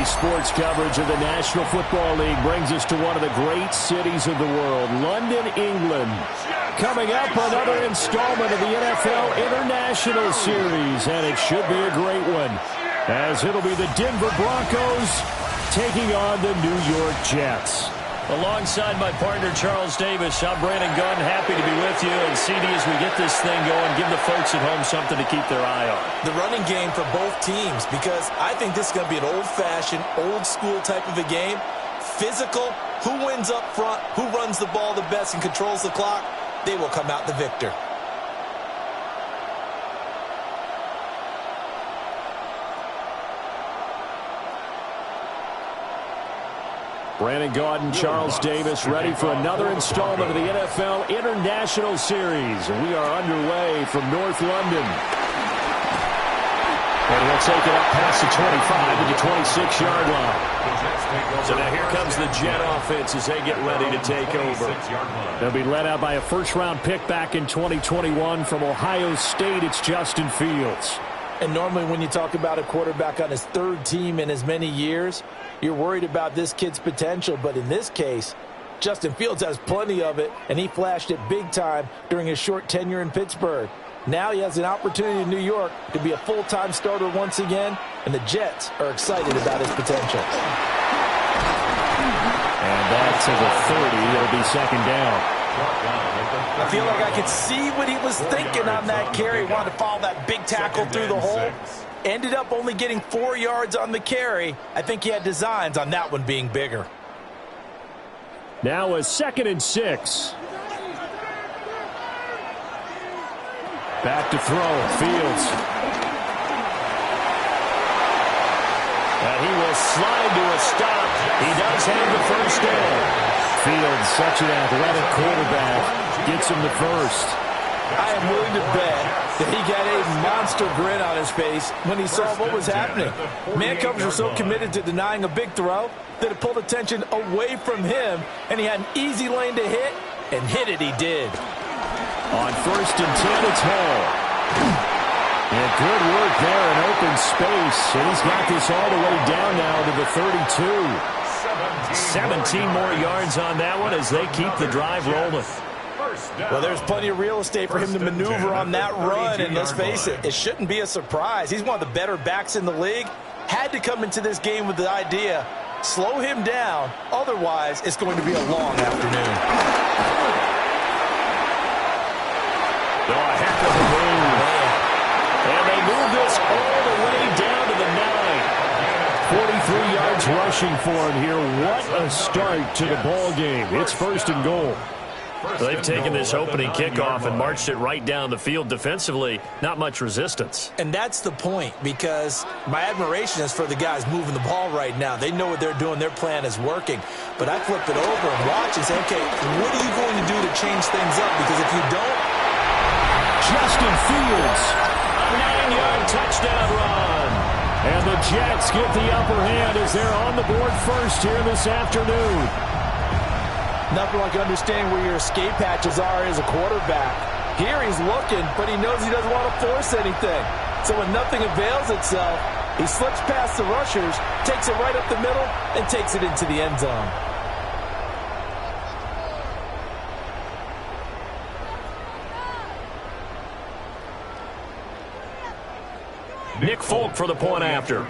sports coverage of the National Football League brings us to one of the great cities of the world, London, England. Coming up, another installment of the NFL International Series, and it should be a great one, as it'll be the Denver Broncos taking on the New York Jets. Alongside my partner, Charles Davis, I'm Brandon Gunn. Happy to be with you. And CD, as we get this thing going, give the folks at home something to keep their eye on. The running game for both teams, because I think this is going to be an old-fashioned, old-school type of a game. Physical, who wins up front, who runs the ball the best and controls the clock, they will come out the victor. Brandon Gaudin, Charles Davis, ready for another installment of the NFL International Series. We are underway from North London. And he'll take it up past the 25 to the 26-yard line. So now here comes the Jet offense as they get ready to take over. They'll be led out by a first-round pick back in 2021 from Ohio State. It's Justin Fields. And normally when you talk about a quarterback on his third team in as many years, you're worried about this kid's potential. But in this case, Justin Fields has plenty of it, and he flashed it big time during his short tenure in Pittsburgh. Now he has an opportunity in New York to be a full-time starter once again, and the Jets are excited about his potential. And back to the 30. It'll be second down. I feel like I could see what he was thinking on that carry. He wanted to follow that big tackle through the hole. Ended up only getting 4 yards on the carry. I think he had designs on that one being bigger. Now a 2nd and 6. Back to throw. Fields. And he will slide to a stop. He does have the first down. Fields, such an athletic quarterback, gets him the first. I am willing to bet that he got a monster grin on his face when he saw what was happening. Man coverage was so committed to denying a big throw that it pulled attention away from him, and he had an easy lane to hit, and hit it he did. On 1st and 10, it's Hall. And good work there in open space. And he's got this all the way down now to the 32. 17 more yards on that one as they keep the drive rolling. Well, there's plenty of real estate for him to maneuver on that run, and let's face it, it shouldn't be a surprise. He's one of the better backs in the league. Had to come into this game with the idea, slow him down, otherwise it's going to be a long afternoon. Oh, a heck of a move. And they move this all the way down to the 9. 43 yards rushing for him here. What a start to the ball game. It's 1st and goal. They've taken this opening kickoff and marched it right down the field defensively. Not much resistance. And that's the point, because my admiration is for the guys moving the ball right now. They know what they're doing. Their plan is working. But I flip it over and watch and say, okay, what are you going to do to change things up? Because if you don't, Justin Fields. A 9-yard touchdown run. And the Jets get the upper hand as they're on the board first here this afternoon. Nothing like understanding where your escape hatches are as a quarterback. Here he's looking, but he knows he doesn't want to force anything. So when nothing avails itself, he slips past the rushers, takes it right up the middle, and takes it into the end zone. Nick Folk for the point after.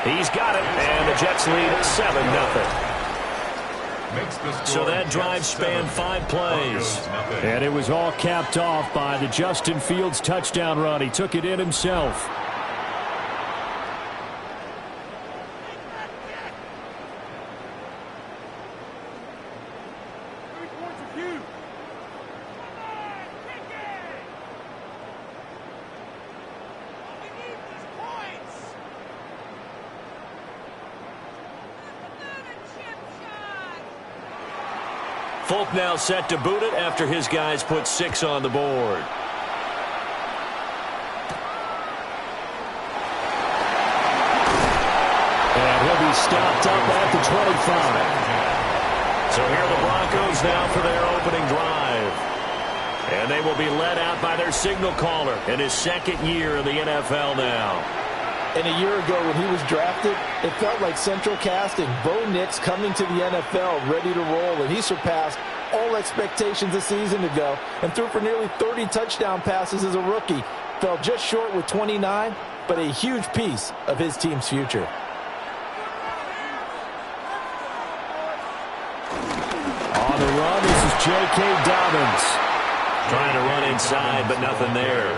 He's got it, and the Jets lead 7-0. So that drive spanned 5 plays. And it was all capped off by the Justin Fields touchdown run. He took it in himself. Folk now set to boot it after his guys put 6 on the board. And he'll be stopped up at the 25. So here are the Broncos now for their opening drive. And they will be led out by their signal caller in his second year in the NFL now. And a year ago when he was drafted, it felt like central casting. Bo Nix coming to the NFL ready to roll, and he surpassed all expectations a season ago and threw for nearly 30 touchdown passes as a rookie. Fell just short with 29, but a huge piece of his team's future. On the run, this is J.K. Dobbins. Trying to run inside, but nothing there.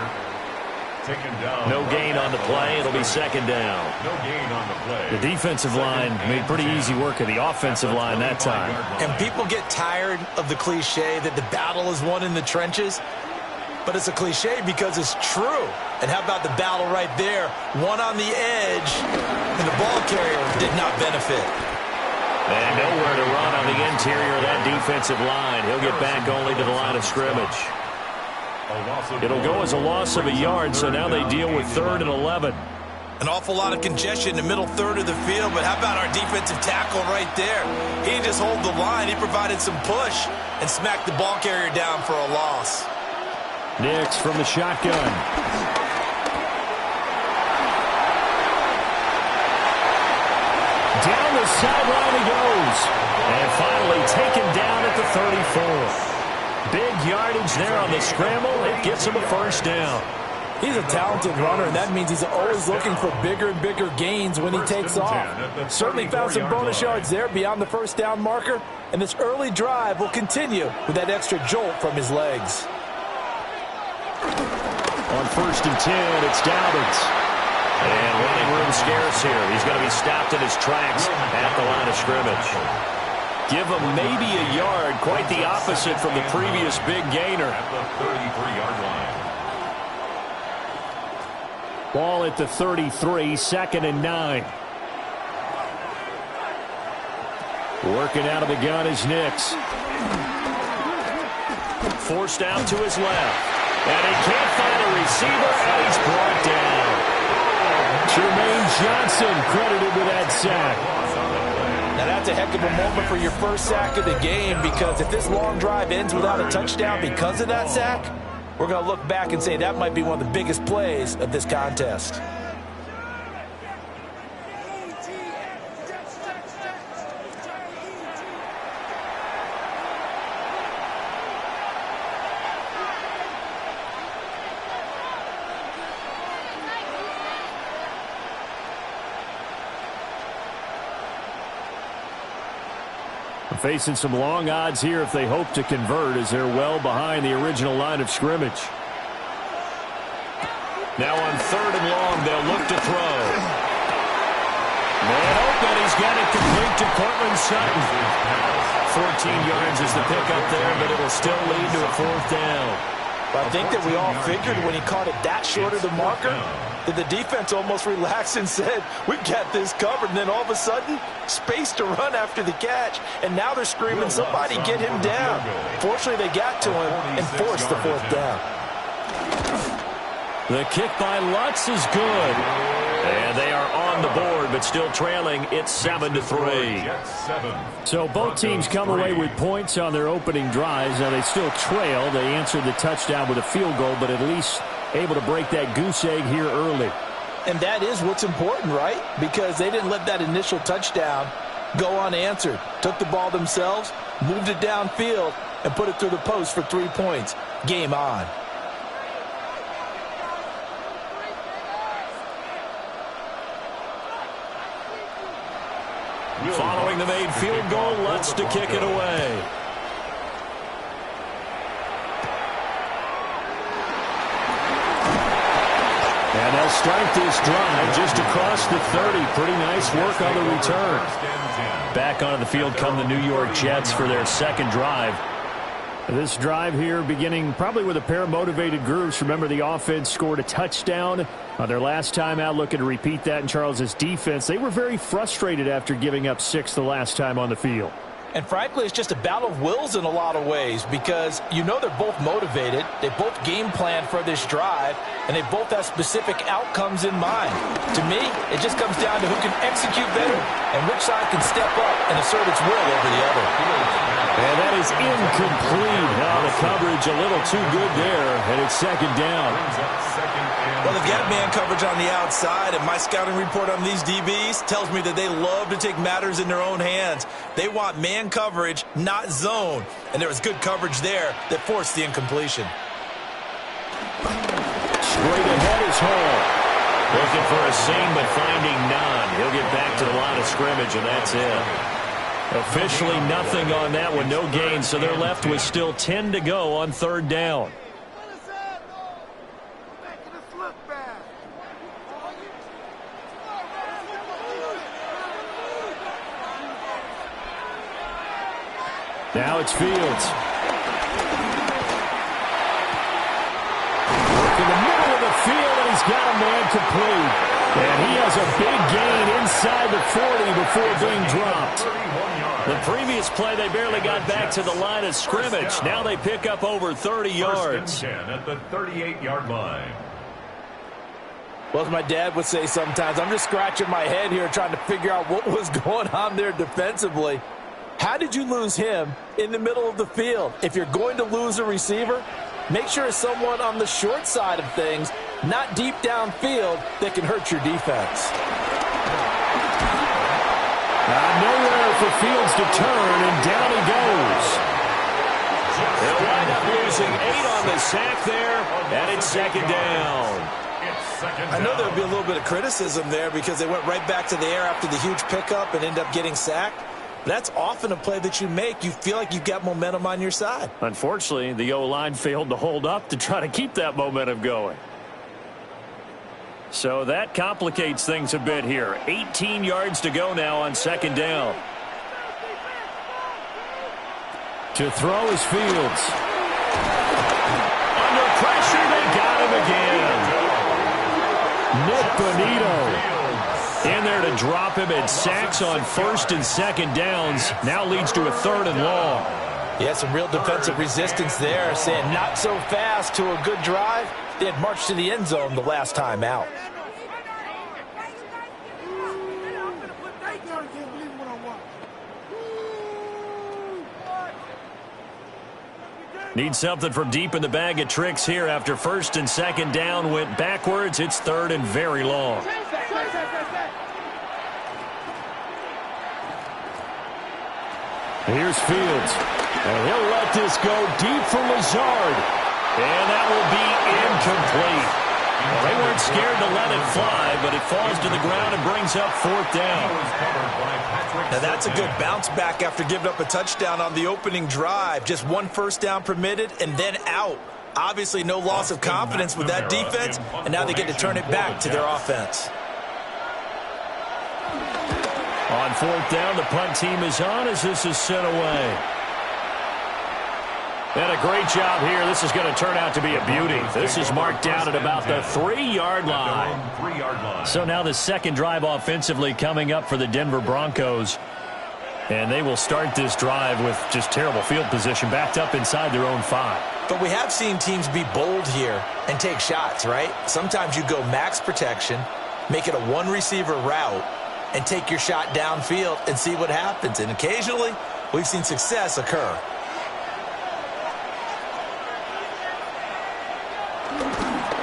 No gain on the play. It'll be second down. No gain on the play. The defensive line made pretty easy work of the offensive line that time. And people get tired of the cliche that the battle is won in the trenches. But it's a cliche because it's true. And how about the battle right there? One on the edge, and the ball carrier did not benefit. And nowhere to run on the interior of that defensive line. He'll get back only to the line of scrimmage. It'll go as a loss of a yard, so now they deal with 3rd and 11. An awful lot of congestion in the middle third of the field, but how about our defensive tackle right there? He didn't just hold the line. He provided some push and smacked the ball carrier down for a loss. Nix from the shotgun. Down the sideline he goes. And finally taken down at the 34. Big yardage there on the scramble. It gets him a first down. He's a talented runner, and that means he's always looking for bigger and bigger gains when he takes off. Certainly found some bonus yards there beyond the first down marker, and this early drive will continue with that extra jolt from his legs. On 1st and 10, it's Dobbins. And running room scarce here. He's going to be stopped in his tracks at the line of scrimmage. Give him maybe a yard, quite the opposite from the previous big gainer. At the 33-yard line. Ball at the 33, 2nd and 9. Working out of the gun is Nix. Forced out to his left. And he can't find a receiver, and he's brought down. Jermaine Johnson credited with that sack. Now that's a heck of a moment for your first sack of the game, because if this long drive ends without a touchdown because of that sack, we're going to look back and say that might be one of the biggest plays of this contest. Facing some long odds here if they hope to convert, as they're well behind the original line of scrimmage. Now on 3rd and long, they'll look to throw. Man open, he's got it complete to Cortland Sutton. 14 yards is the pickup there, but it will still lead to a 4th down. But I think that we all figured when he caught it that short of the marker that the defense almost relaxed and said, we've got this covered. And then all of a sudden, space to run after the catch. And now they're screaming, somebody get him down. Fortunately, they got to him and forced the 4th down. The kick by Lutz is good. And they are on the board, but still trailing. It's 7-3. So both teams come away with points on their opening drives. Now they still trail. They answered the touchdown with a field goal, but at least able to break that goose egg here early. And that is what's important, right? Because they didn't let that initial touchdown go unanswered. Took the ball themselves, moved it downfield, and put it through the post for 3 points. Game on. Following the made field goal, Lutz to kick it away. And they'll start this drive just across the 30. Pretty nice work on the return. Back onto the field come the New York Jets for their second drive. This drive here beginning probably with a pair of motivated groups. Remember, the offense scored a touchdown on their last time out, looking to repeat that in Charles's defense. They were very frustrated after giving up 6 the last time on the field. And frankly, it's just a battle of wills in a lot of ways because you know they're both motivated, they both game plan for this drive, and they both have specific outcomes in mind. To me, it just comes down to who can execute better and which side can step up and assert its will over the other. And that is incomplete. Now the coverage a little too good there, and it's second down. Well, they've got man coverage on the outside, and my scouting report on these DBs tells me that they love to take matters in their own hands. They want man coverage, not zone. And there was good coverage there that forced the incompletion. Straight ahead is Hall. Looking for a seam, but finding none. He'll get back to the line of scrimmage, and that's it. Officially nothing on that one, no gain, so they're left with still 10 to go on third down. Now it's Fields. Work in the middle of the field, and he's got a man complete. And he has a big gain inside the 40 before being dropped. The previous play, they barely got back to the line of scrimmage. Now they pick up over 30 yards. 10 at the 38-yard line. Well, as my dad would say sometimes, I'm just scratching my head here trying to figure out what was going on there defensively. How did you lose him in the middle of the field? If you're going to lose a receiver, make sure it's someone on the short side of things, not deep downfield, that can hurt your defense. Nowhere for Fields to turn, and down he goes. They'll wind up losing 8 on the sack there, and it's second down. I know there'll be a little bit of criticism there because they went right back to the air after the huge pickup and ended up getting sacked. That's often a play that you make. You feel like you've got momentum on your side. Unfortunately, the O-line failed to hold up to try to keep that momentum going. So that complicates things a bit here. 18 yards to go now on second down. To throw is Fields. Under pressure, they got him again. Nick Bonito in there to drop him, and sacks on first and second downs. Now leads to a third and long. Yeah, some real defensive resistance there, saying not so fast to a good drive. They had marched to the end zone the last time out. Need something from deep in the bag of tricks here after first and second down went backwards. It's third and very long. Here's Fields. And he'll let this go deep for Lazard. And that will be incomplete. Well, they weren't scared to let it fly, but it falls to the ground and brings up fourth down. Now that's a good bounce back after giving up a touchdown on the opening drive. Just one first down permitted and then out. Obviously no loss of confidence with that defense, and now they get to turn it back to their offense. On fourth down, the punt team is on as this is sent away. And a great job here. This is going to turn out to be a beauty. This is marked down at about the 3-yard line. So now the second drive offensively coming up for the Denver Broncos. And they will start this drive with just terrible field position, backed up inside their own 5. But we have seen teams be bold here and take shots, right? Sometimes you go max protection, make it a one-receiver route, and take your shot downfield and see what happens. And occasionally, we've seen success occur.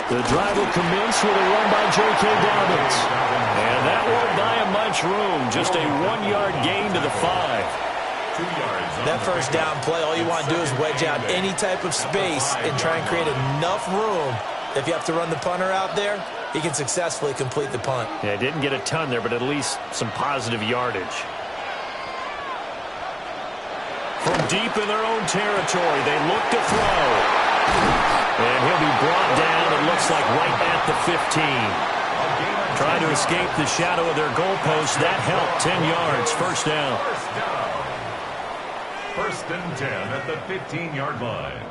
The drive will commence with a run by J.K. Dobbins. And that won't buy him much room. Just a 1-yard gain to the 5. 2 yards. That first down play, all you want to do is wedge out any type of space and try and create enough room. If you have to run the punter out there, he can successfully complete the punt. Yeah, didn't get a ton there, but at least some positive yardage. From deep in their own territory, they look to throw. And he'll be brought down, it looks like right at the 15. Trying to escape the shadow of their goalpost. That helped. 10 yards, first down. First and 10 at the 15-yard line.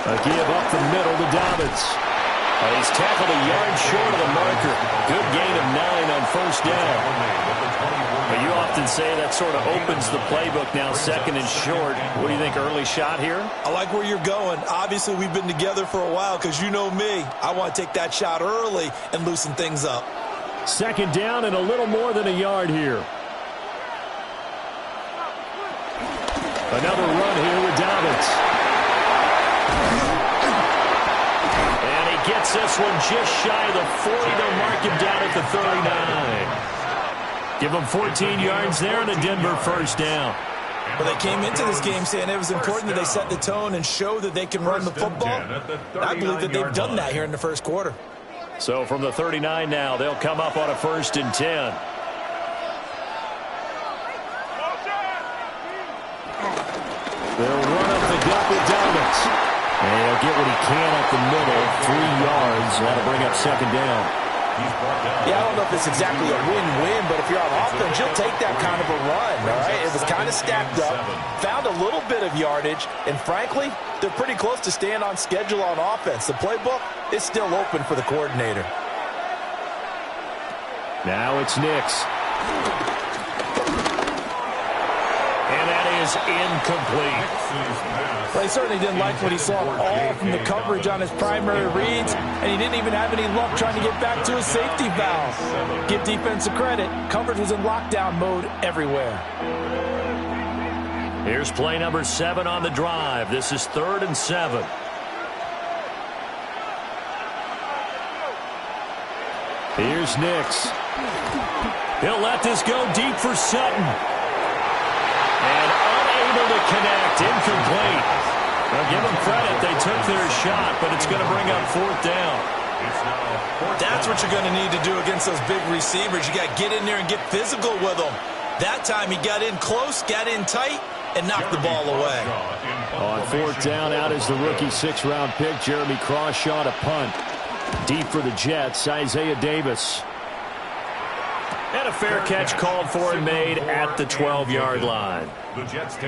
A give up the middle to Dobbins. He's tackled a yard short of the marker. Good gain of 9 on first down. But you often say that sort of opens the playbook now, second and short. What do you think, early shot here? I like where you're going. Obviously, we've been together for a while because you know me. I want to take that shot early and loosen things up. Second down and a little more than a yard here. Another run here with Dobbins. And he gets this one just shy of the 40. They'll mark him down at the 39. Give him 14 yards there and a Denver first down. Well, they came into this game saying it was important that they set the tone and show that they can run the football. I believe that they've done that here in the first quarter. So from the 39 now, they'll come up on a 1st and 10. They'll run up the gut with Dobbins. And he'll get what he can up the middle, 3 yards. That'll bring up second down. Yeah, I don't know if it's exactly a win-win, but if you're on offense, you'll take that kind of a run, all right? It was kind of stacked up, found a little bit of yardage, and frankly, they're pretty close to staying on schedule on offense. The playbook is still open for the coordinator. Now it's Nix. And that is incomplete. Well, he certainly didn't like what he saw all from the coverage on his primary reads, and he didn't even have any luck trying to get back to his safety valve. Give defensive credit. Coverage was in lockdown mode everywhere. Here's play number 7 on the drive. This is 3rd and 7. Here's Nix. He'll let this go deep for Sutton. And unable to connect. Incomplete. Well, give them credit. They took their shot, but it's going to bring up 4th down. That's what you're going to need to do against those big receivers. You got to get in there and get physical with them. That time he got in close, got in tight, and knocked the ball away. On 4th down, out is the rookie 6th-round pick, Jeremy Crawshaw, to punt. Deep for the Jets, Isaiah Davis. And a fair catch called for and made at the 12-yard line.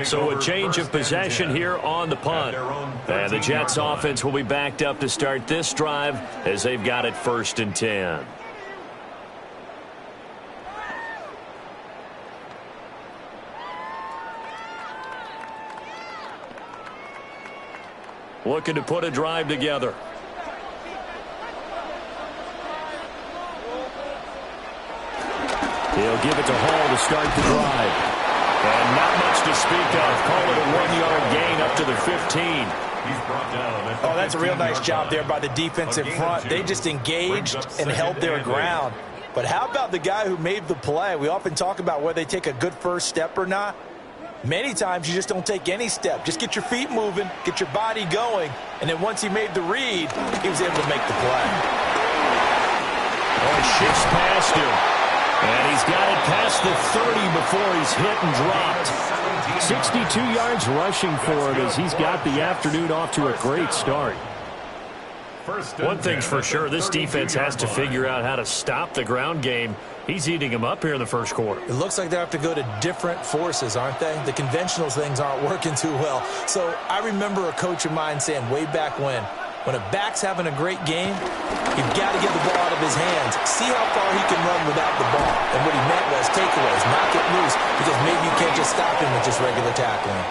So a change of possession here on the punt. And the Jets offense will be backed up to start this drive as they've got it 1st and 10. Looking to put a drive together. He'll give it to Hall to start the drive. And not much to speak of. Call it a 1-yard gain up to the 15. Oh, that's a real nice job there by the defensive front. They just engaged and held their ground. But how about the guy who made the play? We often talk about whether they take a good first step or not. Many times you just don't take any step. Just get your feet moving, get your body going, and then once he made the read, he was able to make the play. Oh, he shifts past him. And he's got it past the 30 before he's hit and dropped. 62 yards rushing for him as he's got the afternoon off to a great start. One thing's for sure, this defense has to figure out how to stop the ground game. He's eating them up here in the first quarter. It looks like they have to go to different forces, aren't they? The conventional things aren't working too well. So I remember a coach of mine saying way back when a back's having a great game, you've got to get the ball out of his hands. See how far he can run without the ball. And what he meant was takeaways, knock it loose, because maybe you can't just stop him with just regular tackling.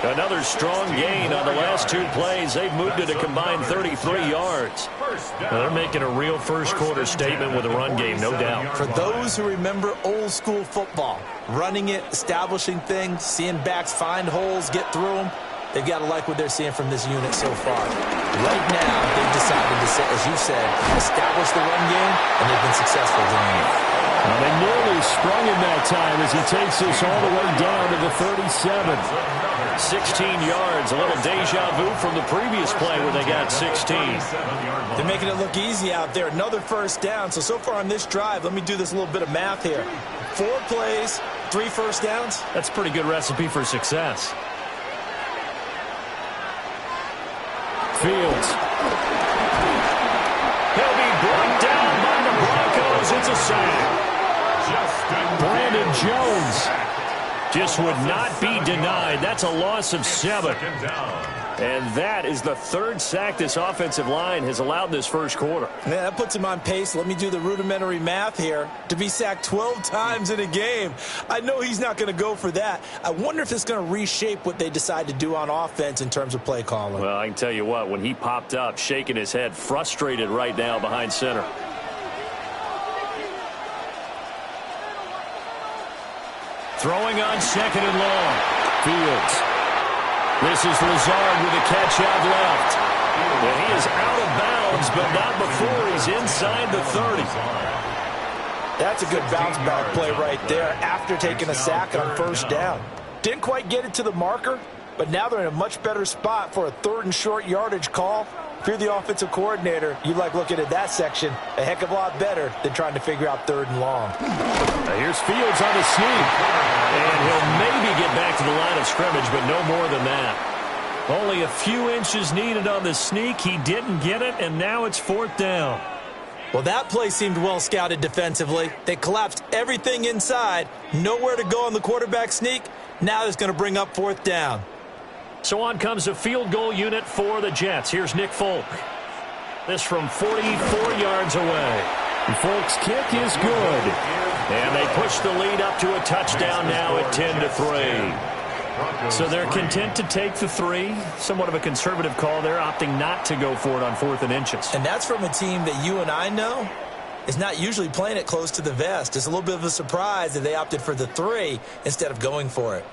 Another strong gain on the last 2 plays. They've moved it a combined 33 yards. Now they're making a real first-quarter statement with a run game, no doubt. For those who remember old-school football, running it, establishing things, seeing backs find holes, get through them, they've got to like what they're seeing from this unit so far. Right now, they've decided to, as you said, establish the run game, and they've been successful doing it. Well, they nearly sprung him that time as he takes this all the way down to the 37. 16 yards, a little deja vu from the previous play where they got 16. They're making it look easy out there. Another first down. So far on this drive, let me do this little bit of math here. 4 plays, 3 first downs. That's a pretty good recipe for success. Fields. He'll be brought down by the Broncos. It's a sack. Brandon Jones just would not be denied. That's a loss of 7. And that is the third sack this offensive line has allowed in this first quarter. Yeah, that puts him on pace. Let me do the rudimentary math here. To be sacked 12 times in a game. I know he's not going to go for that. I wonder if it's going to reshape what they decide to do on offense in terms of play calling. Well, I can tell you what, when he popped up, shaking his head, frustrated right now behind center. Throwing on second and long. Fields. This is Lazard with a catch out left. And he is out of bounds, but not before he's inside the 30. That's a good bounce back play right there after taking a sack on first down. Didn't quite get it to the marker, but now they're in a much better spot for a third and short yardage call. If you're the offensive coordinator, you like looking at that section a heck of a lot better than trying to figure out third and long. Now here's Fields on the sneak. And he'll maybe get back to the line of scrimmage, but no more than that. Only a few inches needed on the sneak. He didn't get it, and now it's fourth down. Well, that play seemed well scouted defensively. They collapsed everything inside. Nowhere to go on the quarterback sneak. Now it's going to bring up fourth down. So on comes a field goal unit for the Jets. Here's Nick Folk. This from 44 yards away. Folk's kick is good. And they push the lead up to a touchdown now at 10-3. So they're content to take the 3. Somewhat of a conservative call there, opting not to go for it on 4th and inches. And that's from a team that you and I know is not usually playing it close to the vest. It's a little bit of a surprise that they opted for the 3 instead of going for it.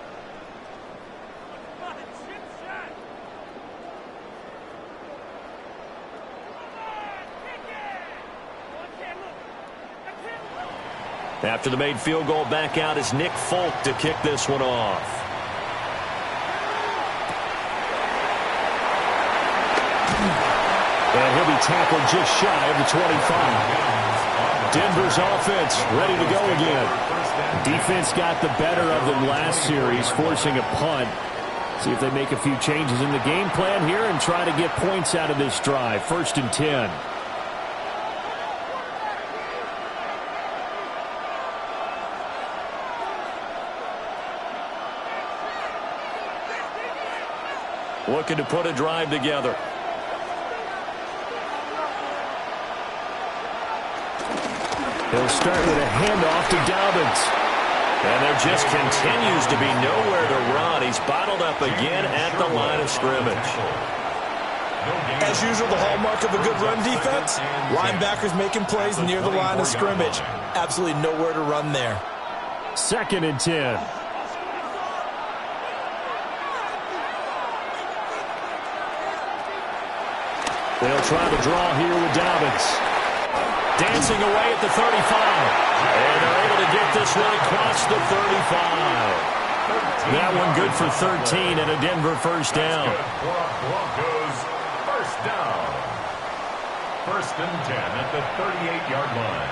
After the made field goal, back out is Nick Folk to kick this one off. And he'll be tackled just shy of the 25. Denver's offense ready to go again. Defense got the better of them last series, forcing a punt. See if they make a few changes in the game plan here and try to get points out of this drive. 1st and 10. Looking to put a drive together. He'll start with a handoff to Dobbins. And there just continues to be nowhere to run. He's bottled up again at the line of scrimmage. As usual, the hallmark of a good run defense, linebackers making plays near the line of scrimmage. Absolutely nowhere to run there. 2nd and 10. They'll try to draw here with Dobbins. Dancing away at the 35. And they're able to get this one across the 35. That one good for 13 and a Denver first down. Broncos first down. 1st and 10 at the 38-yard line.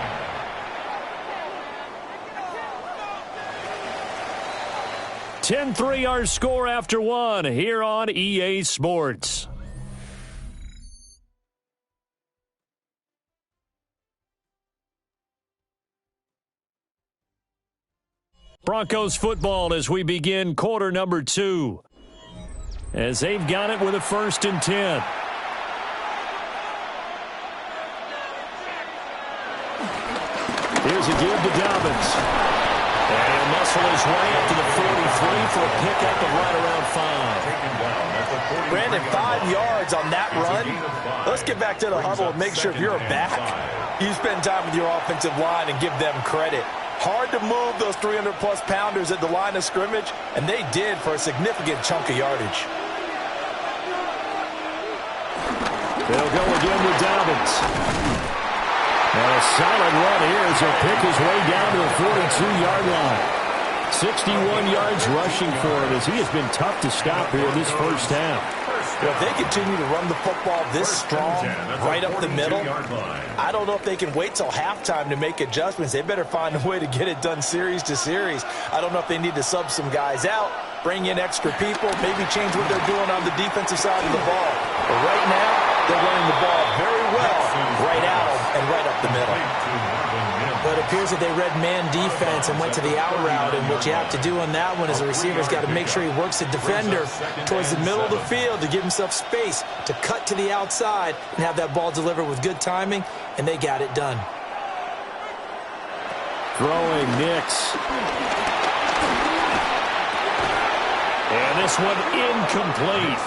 10-3 our score after one here on EA Sports. Broncos football as we begin quarter number 2. As they've got it with a 1st and 10. Here's a give to Dobbins. And he'll muscle his way up to the 43 for a pickup of right around 5. Brandon, 5 yards on that run. Let's get back to the huddle and make sure if you're a back, you spend time with your offensive line and give them credit. Hard to move those 300-plus pounders at the line of scrimmage, and they did for a significant chunk of yardage. They'll go again with Dobbins. And a solid run here as he'll pick his way down to the 42-yard line. 61 yards rushing for him as he has been tough to stop here in this first half. Well, if they continue to run the football this strong, right up the middle, I don't know if they can wait till halftime to make adjustments. They better find a way to get it done series to series. I don't know if they need to sub some guys out. bring in extra people, maybe change what they're doing on the defensive side of the ball. But right now, they're running the ball very well, right out and right up the middle. But it appears that they read man defense and went to the out route, and what you have to do on that one is the receiver's got to make sure he works the defender towards the middle of the field to give himself space to cut to the outside and have that ball delivered with good timing, and they got it done. Throwing Nix. And this one incomplete.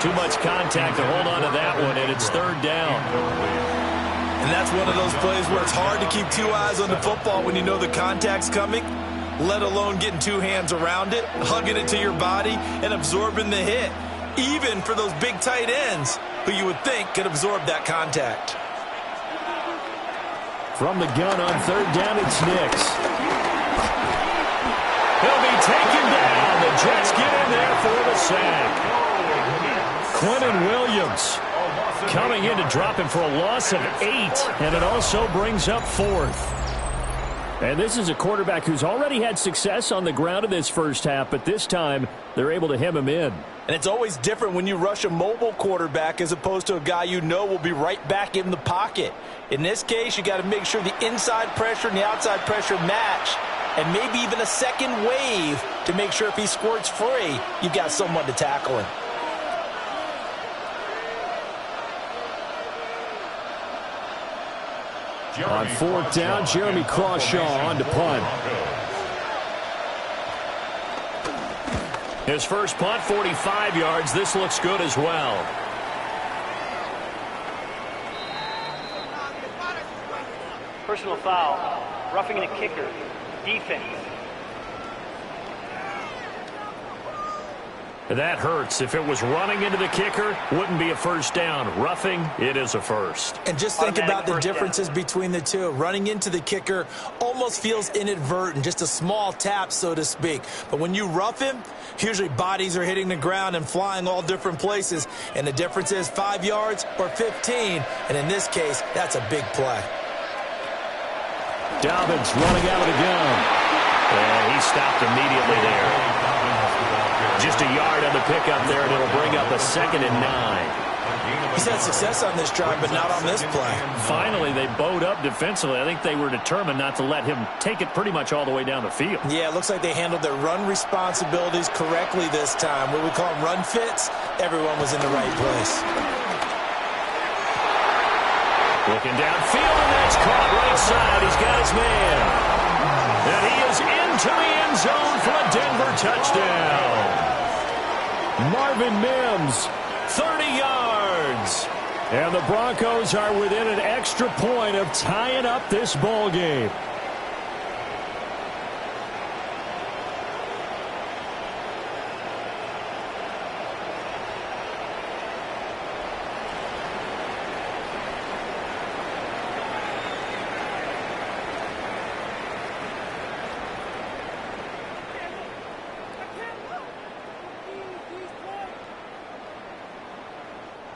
Too much contact to hold on to that one, and it's third down. And that's one of those plays where it's hard to keep two eyes on the football when you know the contact's coming, let alone getting two hands around it, hugging it to your body, and absorbing the hit, even for those big tight ends who you would think could absorb that contact. From the gun on third down, it's Nix. He'll be taken down. The Jets get in there for the sack. Quentin Williams coming in to drop him for a loss of 8, and it also brings up fourth. And this is a quarterback who's already had success on the ground in this first half, but this time they're able to hem him in. And it's always different when you rush a mobile quarterback as opposed to a guy you know will be right back in the pocket. In this case, you got to make sure the inside pressure and the outside pressure match, and maybe even a second wave to make sure if he squirts free, you've got someone to tackle him. On fourth down, Jeremy Crawshaw on to punt. His first punt, 45 yards. This looks good as well. Personal foul, roughing the kicker, defense. That hurts. If it was running into the kicker, wouldn't be a first down. Roughing, it is a first. And just think about the differences between the two. Running into the kicker almost feels inadvertent, just a small tap, so to speak. But when you rough him, usually bodies are hitting the ground and flying all different places. And the difference is 5 yards or 15. And in this case, that's a big play. Dobbins running out of the gun. And he stopped immediately there. Just a yard on the pickup there, and it'll bring up a 2nd and 9. He's had success on this drive, but not on this play. Finally, they bowed up defensively. I think they were determined not to let him take it pretty much all the way down the field. Yeah, it looks like they handled their run responsibilities correctly this time. What we call them run fits, everyone was in the right place. Looking downfield, and that's caught right side. He's got his man. And he is into the end zone for a Denver touchdown. Marvin Mims, 30 yards. And the Broncos are within an extra point of tying up this ball game.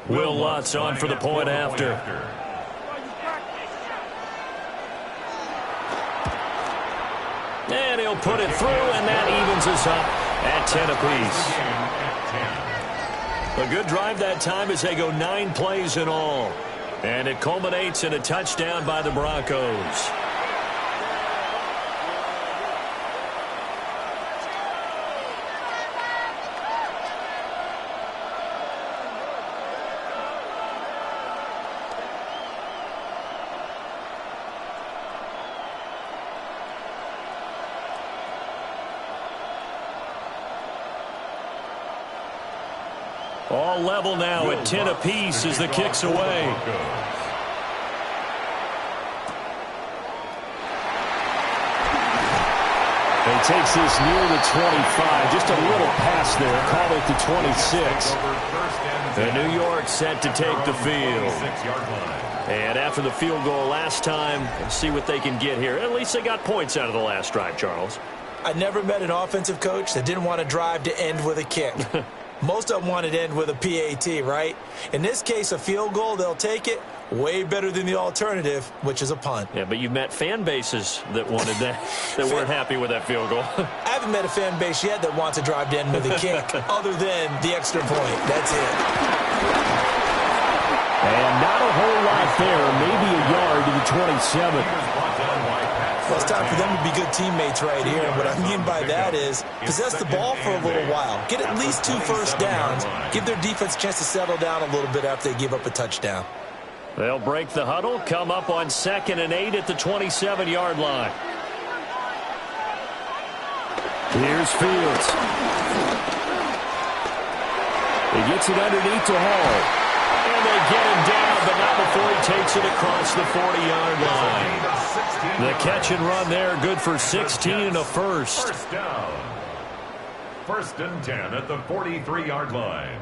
Will Lutz on for the point after. And he'll put it through, and that evens us up at 10 apiece. A good drive that time as they go 9 plays in all. And it culminates in a touchdown by the Broncos. All level now at 10 apiece as the kick's away. He takes this near the 25. Just a little pass there. Call it the 26. And New York set to take the field. And after the field goal last time, let's see what they can get here. At least they got points out of the last drive, Charles. I never met an offensive coach that didn't want to drive to end with a kick. Most of them want it to end with a PAT, right? In this case, a field goal, they'll take it. Way better than the alternative, which is a punt. Yeah, but you've met fan bases that wanted that, that weren't happy with that field goal. I haven't met a fan base yet that wants to drive to end with a kick other than the extra point. That's it. And not a whole lot there, maybe a yard to the 27. Well, it's time for them to be good teammates right here. And what I mean by that is possess the ball for a little while. Get at least 2 first downs. Give their defense a chance to settle down a little bit after they give up a touchdown. They'll break the huddle, come up on 2nd and 8 at the 27-yard line. Here's Fields. He gets it underneath to Hall. And they get him down, but not before he takes it across the 40-yard line. The catch and run there, good for 16 and a first. First down. 1st and 10 at the 43-yard line.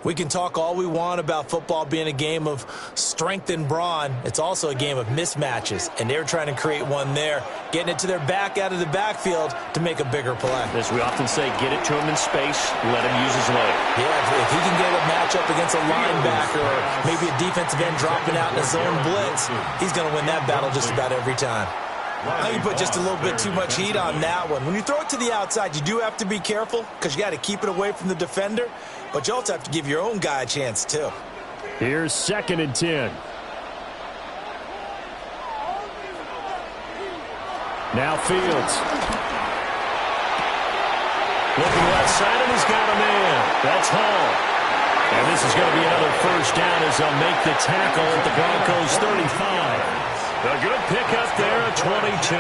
We can talk all we want about football being a game of strength and brawn. It's also a game of mismatches, and they're trying to create one there, getting it to their back out of the backfield to make a bigger play. As we often say, get it to him in space, let him use his leg. Yeah, if he can get a matchup against a linebacker or maybe a defensive end dropping out in a zone blitz, he's going to win that battle just about every time. I think you put just a little bit too much heat on that one. When you throw it to the outside, you do have to be careful because you got to keep it away from the defender, but you also have to give your own guy a chance too. Here's 2nd and 10. Now Fields. Looking left side, and he's got a man. That's Hall. And this is going to be another first down as they'll make the tackle at the Broncos 35. A good pickup there at 22.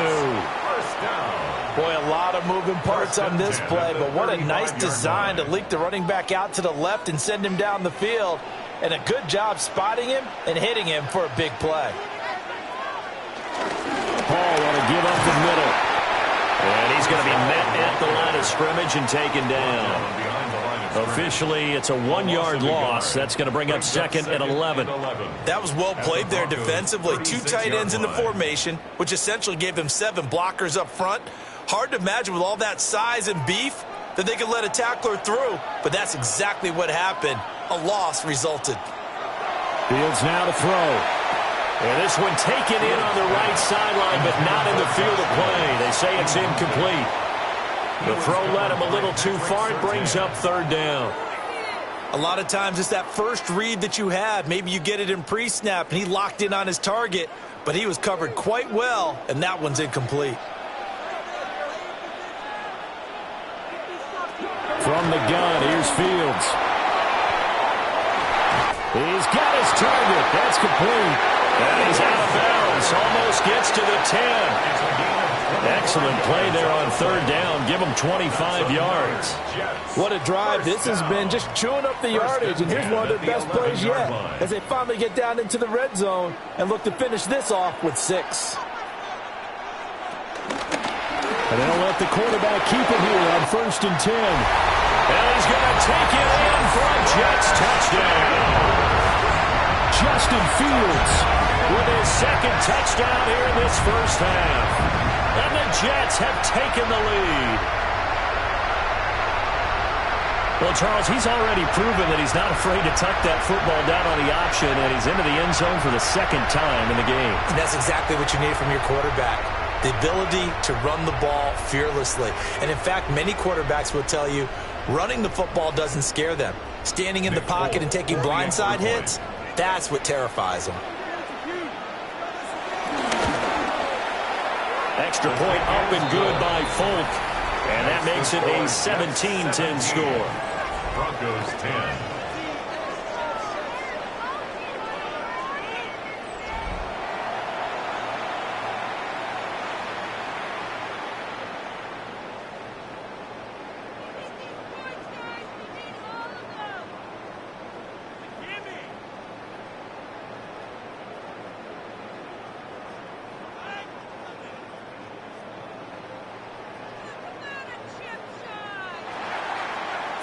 Boy, a lot of moving parts on this play, but what a nice design to leak the running back out to the left and send him down the field. And a good job spotting him and hitting him for a big play. Hall want to give up the middle. And he's going to be met at the line of scrimmage and taken down. Officially, it's a 1-yard loss. That's going to bring up 2nd and 11. That was well played there defensively. 2 tight ends in the formation, which essentially gave them 7 blockers up front. Hard to imagine with all that size and beef that they could let a tackler through, but that's exactly what happened. A loss resulted. Fields now to throw. And this one taken in on the right sideline, but not in the field of play. They say it's incomplete. The throw led him a little too far. It brings up 3rd down. A lot of times it's that first read that you have. Maybe you get it in pre-snap, and he locked in on his target, but he was covered quite well, and that one's incomplete. From the gun, here's Fields. He's got his target. That's complete. And he's out of bounds. Almost gets to the 10. Excellent play there on 3rd down. Give him 25 yards. What a drive. This has been just chewing up the yardage, and here's one of their best plays yet as they finally get down into the red zone and look to finish this off with 6. And they'll let the quarterback keep it here on 1st and 10. And he's going to take it in for a Jets touchdown. Justin Fields with his 2nd touchdown here in this first half. And the Jets have taken the lead. Well, Charles, he's already proven that he's not afraid to tuck that football down on the option, and he's into the end zone for the 2nd time in the game. And that's exactly what you need from your quarterback. The ability to run the ball fearlessly. And in fact, many quarterbacks will tell you running the football doesn't scare them. Standing in the pocket and taking blindside hits, that's what terrifies them. Extra point up and good by Folk. And that makes it a 17-10 score. Broncos 10.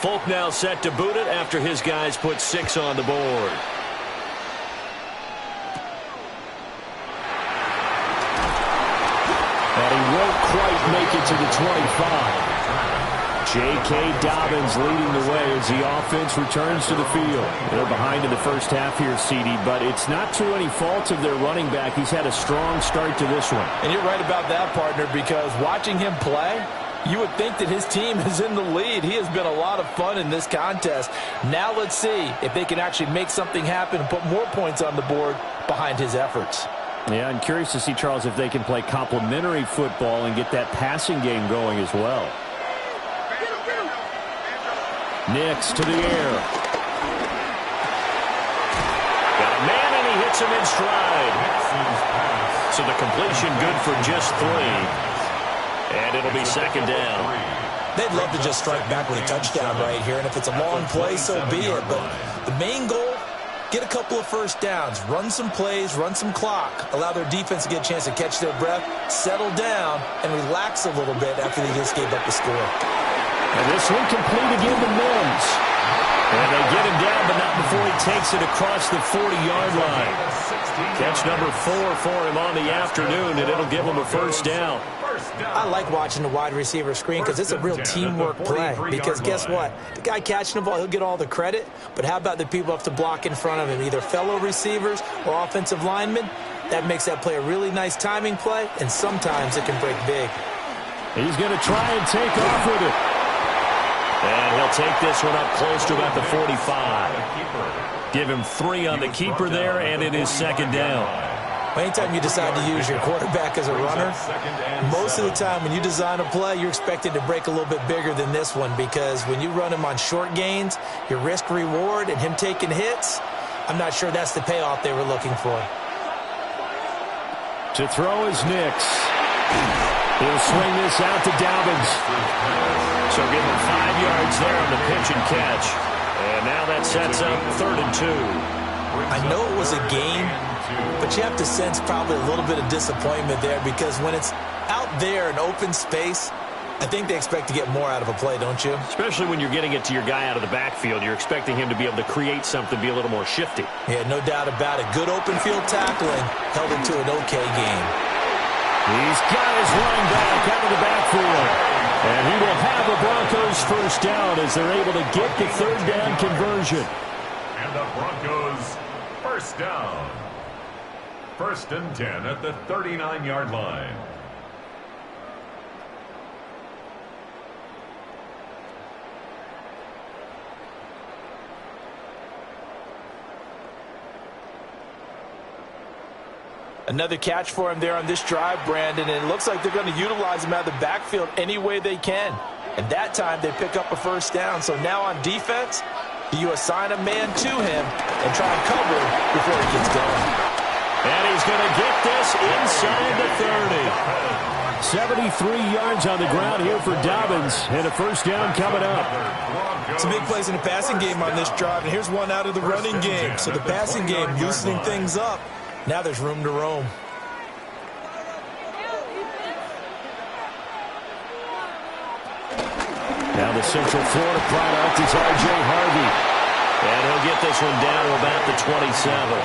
Folk now set to boot it after his guys put 6 on the board. make it to the 25. J.K. Dobbins leading the way as the offense returns to the field. They're behind in the first half here, CD, but it's not through any fault of their running back. He's had a strong start to this one. And you're right about that, partner, because watching him play, you would think that his team is in the lead. He has been a lot of fun in this contest. Now let's see if they can actually make something happen and put more points on the board behind his efforts. Yeah, I'm curious to see, Charles, if they can play complementary football and get that passing game going as well. Nix to the air. Got a man, and he hits him in stride. So the completion good for just 3. And it'll be second down. They'd love to just strike back with a touchdown right here, and if it's a long play, so be it. But the main goal, get a couple of first downs, run some plays, run some clock, allow their defense to get a chance to catch their breath, settle down, and relax a little bit after they just gave up the score. And this one complete again to Mims. And they get him down, but not before he takes it across the 40-yard line. Catch number 4 for him on the afternoon, and it'll give him a first down. I like watching the wide receiver screen because it's a real teamwork play. Because guess what? The guy catching the ball, he'll get all the credit. But how about the people have to block in front of him, either fellow receivers or offensive linemen? That makes that play a really nice timing play, and sometimes it can break big. He's going to try and take off with it. And he'll take this one up close to about the 45. Give him 3 on the keeper there, and it is second down. Anytime you decide to use your quarterback as a runner, most of the time when you design a play, you're expected to break a little bit bigger than this one, because when you run him on short gains, your risk-reward and him taking hits, I'm not sure that's the payoff they were looking for. To throw is Nix. He'll swing this out to Dobbins. So give him 5 yards there on the pitch and catch. And now that sets up 3rd and 2. I know it was a game, but you have to sense probably a little bit of disappointment there, because when it's out there in open space, I think they expect to get more out of a play, don't you? Especially when you're getting it to your guy out of the backfield. You're expecting him to be able to create something, be a little more shifty. Yeah, no doubt about it. Good open field tackling held it to an okay game. He's got his running back out of the backfield. And he will have the Broncos first down as they're able to get the 3rd down conversion. And the Broncos first down. 1st and 10 at the 39-yard line. Another catch for him there on this drive, Brandon, and it looks like they're going to utilize him out of the backfield any way they can. And that time they pick up a first down. So now on defense, you assign a man to him and try and cover him before he gets going. And he's going to get this inside the 30. 73 yards on the ground here for Dobbins, and a first down coming up. Some big plays in the passing game on this drive, and here's one out of the running game. So the passing game loosening things up. Now there's room to roam. Now the Central Florida product is R.J. Harvey. And he'll get this one down to about the 27.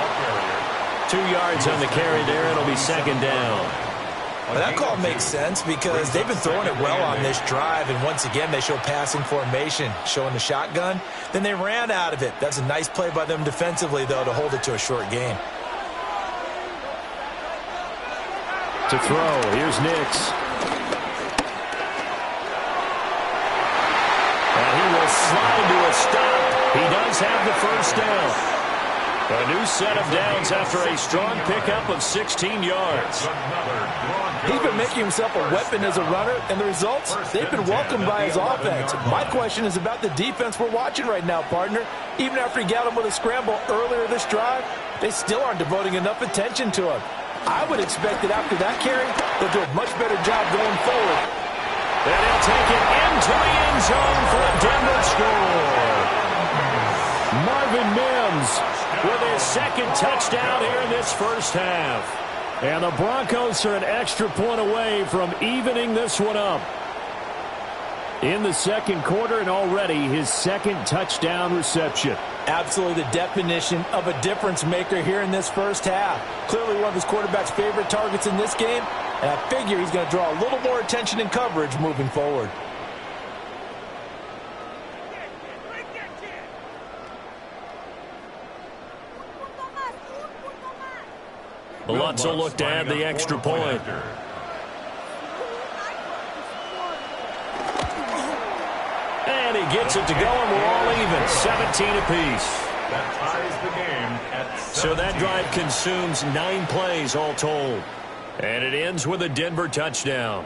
2 yards on the carry there. It'll be second down. Well, that call makes sense because they've been throwing it well on this drive, and once again they show passing formation, showing the shotgun. Then they ran out of it. That's a nice play by them defensively, though, to hold it to a short game. To throw, here's Nix. And he will slide to a stop. He does have the first down. A new set of downs after a strong pickup of 16 yards. He's been making himself a weapon as a runner, and the results, they've been welcomed by his offense. My question is about the defense we're watching right now, partner. Even after he got him with a scramble earlier this drive, they still aren't devoting enough attention to him. I would expect that after that carry, they'll do a much better job going forward. And he'll take it into the end zone for a Denver score. Marvin Mims with his second touchdown here in this first half. And the Broncos are an extra point away from evening this one up. In the second quarter, and already his second touchdown reception. Absolutely the definition of a difference maker here in this first half. Clearly one of his quarterback's favorite targets in this game, And I figure he's going to draw a little more attention in coverage moving forward. Let's look to add the extra point. And he gets it to go, and we're all even. 17 apiece. That ties the game at 17. So that drive consumes 9 plays all told. And it ends with a Denver touchdown.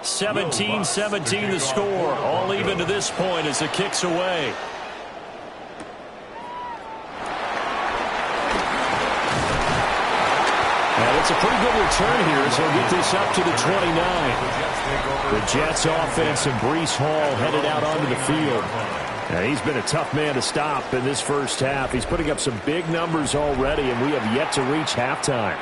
(17-17) the score. All even to this point as the kick's away. And it's a pretty good return here as he'll get this up to the 29. The Jets offense and Breece Hall headed out onto the field. Now, he's been a tough man to stop in this first half. He's putting up some big numbers already, and we have yet to reach halftime.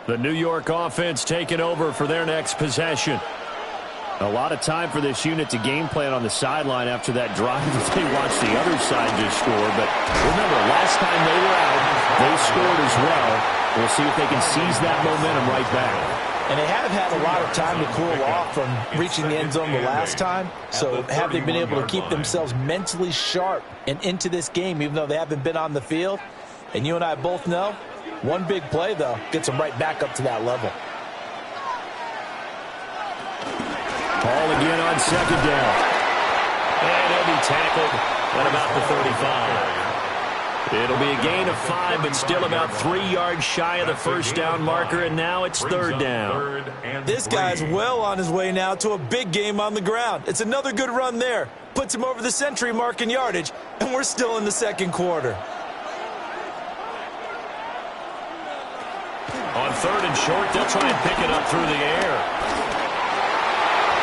The New York offense taking over for their next possession. A lot of time for this unit to game plan on the sideline after that drive that they watched the other side just score. But remember, last time they were out, they scored as well. We'll see if they can seize that momentum right back. And they have had a lot of time to cool off from reaching the end zone the last time. So have they been able to keep themselves mentally sharp and into this game, even though they haven't been on the field? And you and I both know, one big play, though, gets them right back up to that level. Ball again on second down. And he'll be tackled at about the 35. It'll be a gain of 5, but still about 3 yards shy of the first down marker, and now it's third down. This guy's well on his way now to a big game on the ground. It's another good run there. Puts him over the century mark in yardage, and we're still in the second quarter. On third and short, they'll try and pick it up through the air.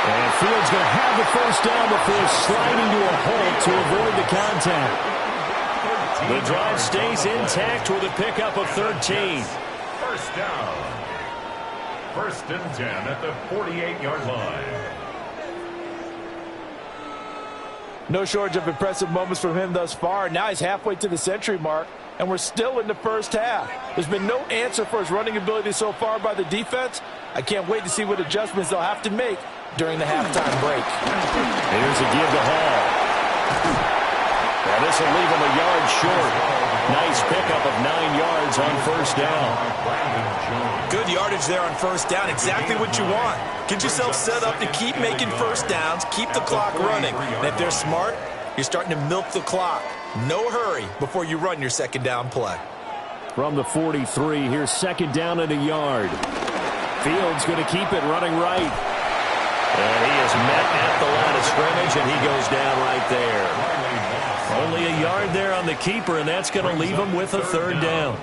And Fields going to have the first down before sliding to a halt to avoid the contact. The drive stays intact with a pickup of 13. First down. 1st and 10 at the 48-yard line. No shortage of impressive moments from him thus far. Now he's halfway to the century mark, and we're still in the first half. There's been no answer for his running ability so far by the defense. I can't wait to see what adjustments they'll have to make during the halftime break. Here's a give to Hall. Well, this will leave him a yard short. Nice pickup of 9 yards on first down. Good yardage there on first down. Exactly what you want. Get yourself set up to keep making first downs, keep the clock running. And if they're smart, you're starting to milk the clock. No hurry before you run your second down play. From the 43, here's second down and a yard. Fields going to keep it running right. And he is met at the line of scrimmage, and he goes down right there. Only a yard there on the keeper, and that's going to leave him with a third down.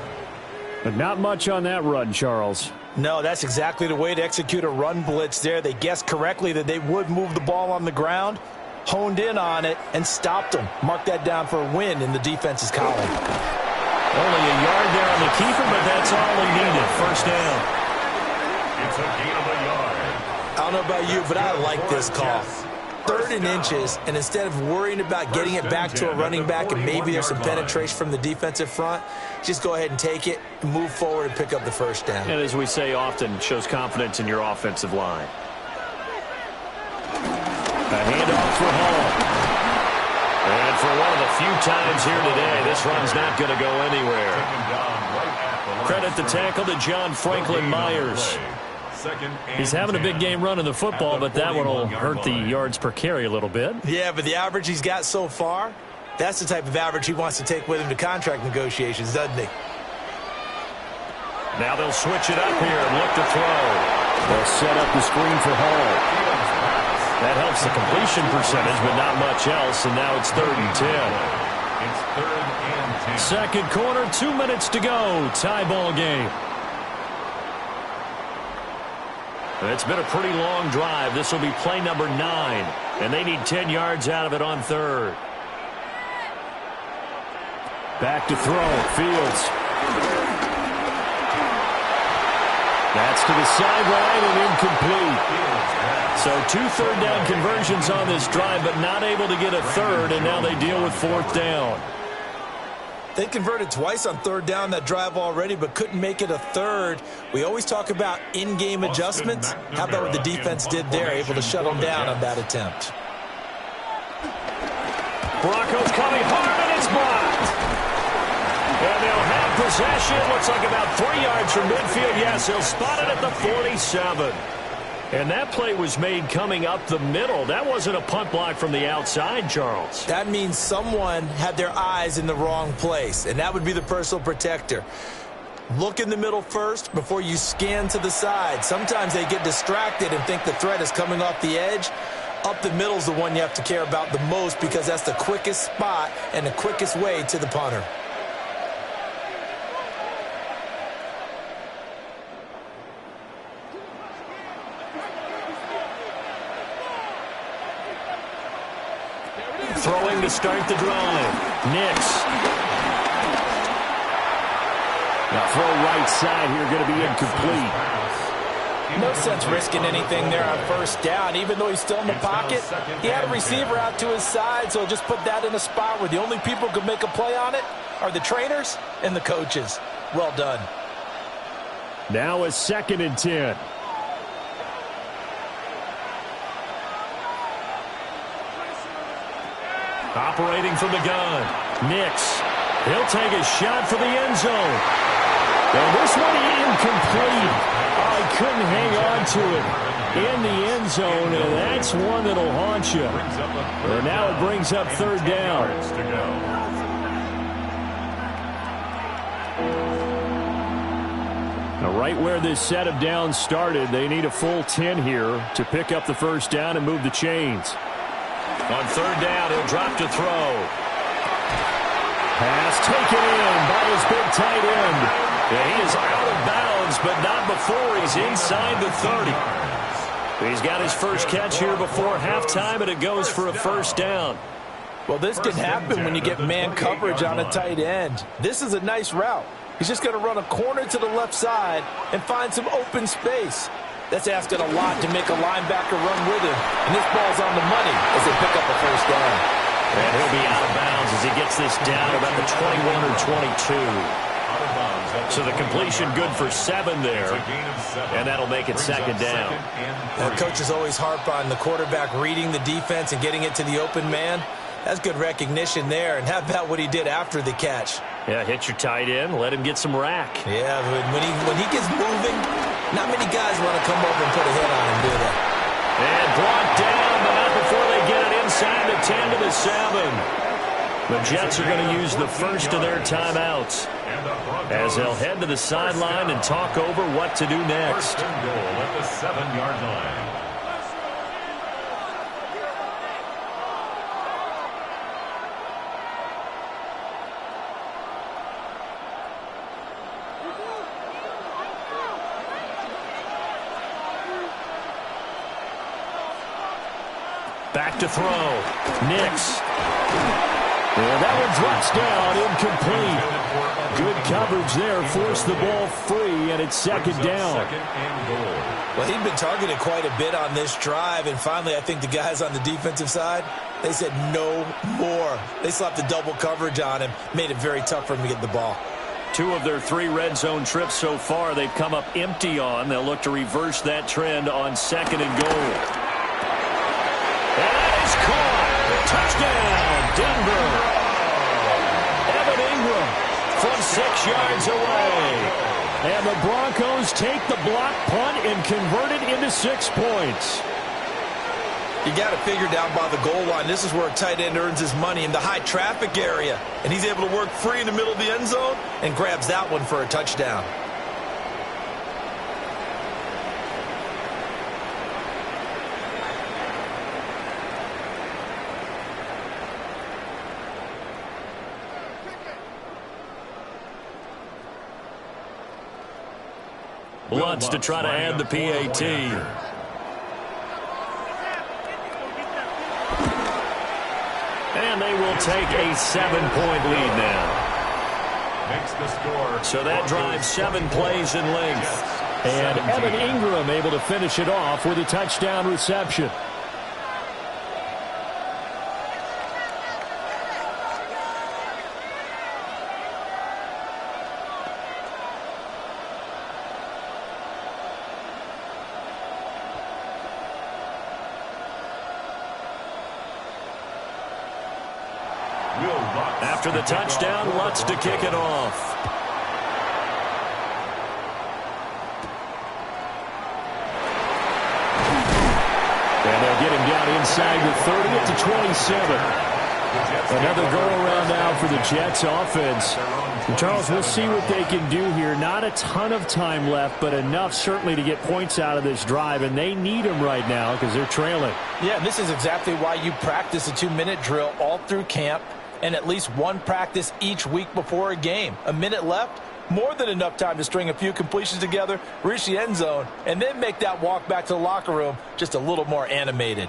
But not much on that run, Charles. No, that's exactly the way to execute a run blitz there. They guessed correctly that they would move the ball on the ground, honed in on it, and stopped them. Mark that down for a win in the defense's column. Only a yard there on the keeper, but that's all he needed. First down. It's a gain of a yard. I don't know about you, but I like this call. 3rd and inches, and instead of worrying about getting it back to a running back and maybe there's some penetration from the defensive front, just go ahead and take it, move forward, and pick up the first down. And as we say often, shows confidence in your offensive line. A handoff for Hall. And for one of the few times here today, this run's not going to go anywhere. Credit the tackle to John Franklin Myers. He's having a big game running the football, but that one will hurt the yards per carry a little bit. Yeah, but the average he's got so far, that's the type of average he wants to take with him to contract negotiations, doesn't he? Now they'll switch it up here and look to throw. They'll set up the screen for Hall. That helps the completion percentage, but not much else, and now it's 3rd and 10. It's 3rd and 10. Second quarter, 2 minutes to go. Tie ball game. It's been a pretty long drive. This will be play number 9, and they need 10 yards out of it on third. Back to throw. Fields. That's to the sideline and incomplete. So 2 third-down conversions on this drive, but not able to get a third, and now they deal with 4th down. They converted twice on 3rd down that drive already, but couldn't make it a third. We always talk about in-game adjustments. How about what the defense did there, able to shut them down on that attempt. Broncos coming hard, and it's blocked. And they'll have possession. Looks like about 3 yards from midfield. Yes, he'll spot it at the 47. And that play was made coming up the middle. That wasn't a punt block from the outside, Charles. That means someone had their eyes in the wrong place, and that would be the personal protector. Look in the middle first before you scan to the side. Sometimes they get distracted and think the threat is coming off the edge. Up the middle is the one you have to care about the most because that's the quickest spot and the quickest way to the punter. Throwing to start the drive. Nix. Now throw right side here, going to be incomplete. No sense risking anything there on 1st down. Even though he's still in the pocket, he had a receiver out to his side, so just put that in a spot where the only people who could make a play on it are the trainers and the coaches. Well done. Now a 2nd and 10. Operating from the gun. Nix. He'll take a shot for the end zone. And this one incomplete. Oh, he couldn't hang on to it in the end zone, and that's one that'll haunt you. And now it brings up 3rd down. Now, right where this set of downs started, they need a full 10 here to pick up the 1st down and move the chains. On 3rd down, he'll drop to throw. Pass taken in by his big tight end. Yeah, he is out of bounds, but not before he's inside the 30. He's got his first catch here before halftime, and it goes for a 1st down. Well, this can happen when you get man coverage on a tight end. This is a nice route. He's just going to run a corner to the left side and find some open space. That's asking a lot to make a linebacker run with him. And this ball's on the money as they pick up a 1st down. And he'll be out of bounds as he gets this down about the 21 or 22. So the completion good for 7 there. And that'll make it 2nd down. Coaches always harp on the quarterback reading the defense and getting it to the open man. That's good recognition there. And how about what he did after the catch? Yeah, hit your tight end, let him get some rack. Yeah, when he gets moving, not many guys want to come over and put a hit on him, do they? And brought down, but not before they get it inside the 10 to the 7. The Jets are going to use the first of their timeouts as they'll head to the sideline and talk over what to do next. 1st and goal at the 7-yard line. Back to throw. Nix. And that one drops down, incomplete. Good coverage there, forced the ball free, and it's 2nd down. Well, he'd been targeted quite a bit on this drive, and finally I think the guys on the defensive side, they said no more. They slapped the double coverage on him, made it very tough for him to get the ball. 2 of their 3 red zone trips so far they've come up empty on. They'll look to reverse that trend on 2nd and goal. And that is caught. Touchdown, Denver. Evan Ingram from 6 yards away. And the Broncos take the block punt and convert it into 6 points. You got to figure down by the goal line. This is where a tight end earns his money, in the high traffic area. And he's able to work free in the middle of the end zone and grabs that one for a touchdown. Lutz to try to add the PAT. And they will take a 7-point lead now. Makes the score. So that drives 7 plays in length. And Evan Ingram able to finish it off with a touchdown reception. After the touchdown, Lutz to kick it off. And they'll get him down inside the 30 at the 27. Another go-around now for the Jets offense. And Charles, we'll see what they can do here. Not a ton of time left, but enough certainly to get points out of this drive. And they need them right now because they're trailing. Yeah, and this is exactly why you practice a 2-minute drill all through camp and at least one practice each week before a game. A minute left, more than enough time to string a few completions together, reach the end zone, and then make that walk back to the locker room just a little more animated.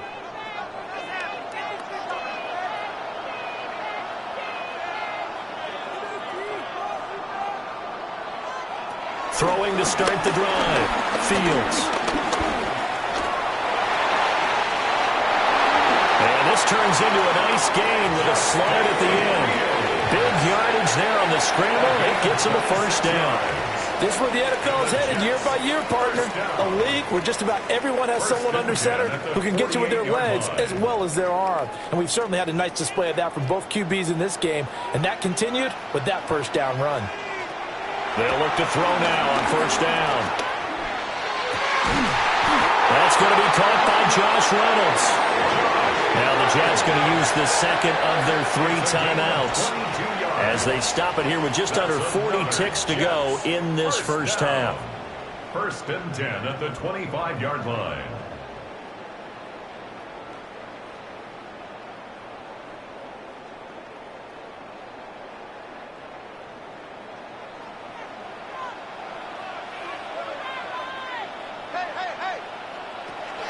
Throwing to start the drive. Fields. And this turns into a nice gain with a slide at the end. Big yardage there on the scramble. It gets him a first down. This is where the NFL is headed year by year, partner. A league where just about everyone has someone under center who can get you with their legs as well as their arm. And we've certainly had a nice display of that from both QBs in this game. And that continued with that first down run. They'll look to throw now on first down. That's going to be caught by Josh Reynolds. Now the Jets going to use the second of their 3 timeouts as they stop it here with just under 40 ticks to go in this first half. 1st and 10 at the 25-yard line.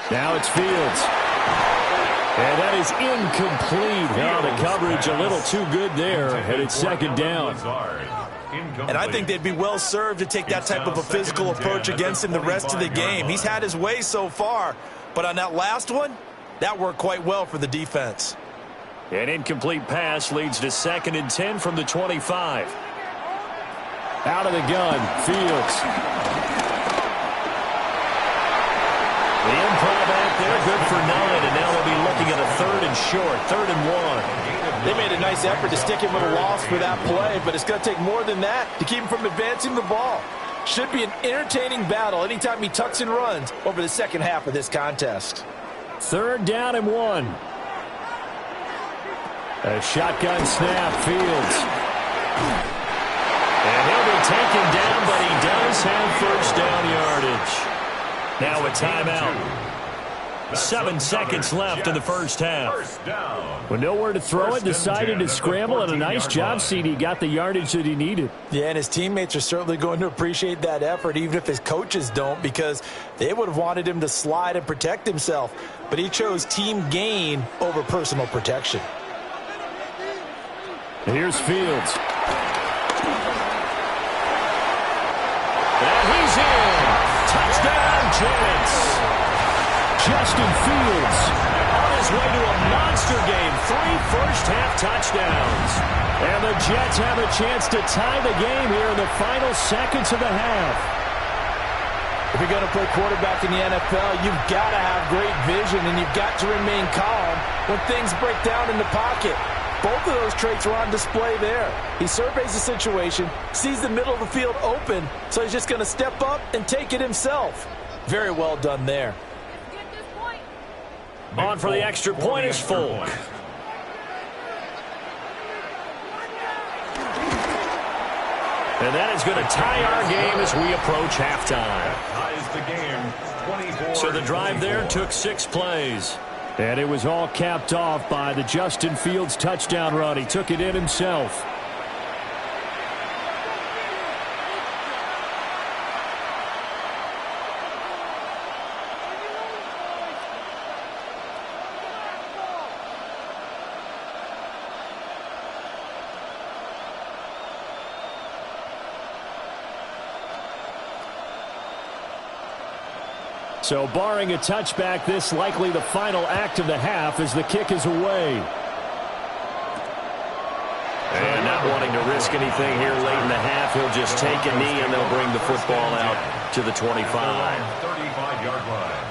Now it's Fields. And that is incomplete. Now the coverage a little too good there, and it's second down. And I think they'd be well served to take that type of a physical approach against him the rest of the game. He's had his way so far, but on that last one, that worked quite well for the defense. An incomplete pass leads to 2nd and 10 from the 25. Out of the gun, Fields. The improv act there, good for 9, and now they'll be looking at a 3rd and short, 3rd and 1. They made a nice effort to stick him with a loss for that play, but it's going to take more than that to keep him from advancing the ball. Should be an entertaining battle anytime he tucks and runs over the second half of this contest. 3rd down and 1. A shotgun snap, Fields. And he'll be taken down, but he does have first down yardage. Now a timeout. 7 seconds left in the first half. With nowhere to throw it, decided to scramble, and a nice job, CD. Got the yardage that he needed. Yeah, and his teammates are certainly going to appreciate that effort, even if his coaches don't, because they would have wanted him to slide and protect himself. But he chose team gain over personal protection. Here's Fields. And he's in. Touchdown, Jets. Justin Fields on his way to a monster game. 3 first-half touchdowns. And the Jets have a chance to tie the game here in the final seconds of the half. If you're going to play quarterback in the NFL, you've got to have great vision, and you've got to remain calm when things break down in the pocket. Both of those traits are on display there. He surveys the situation, sees the middle of the field open, so he's just going to step up and take it himself. Very well done there. On for the extra point is Folk. And that is going to tie our game as we approach halftime. So the drive there took 6 plays. And it was all capped off by the Justin Fields touchdown run. He took it in himself. So barring a touchback, this likely the final act of the half as the kick is away. And not wanting to risk anything here late in the half, he'll just take a knee and they'll bring the football out to the 25. 35-yard line.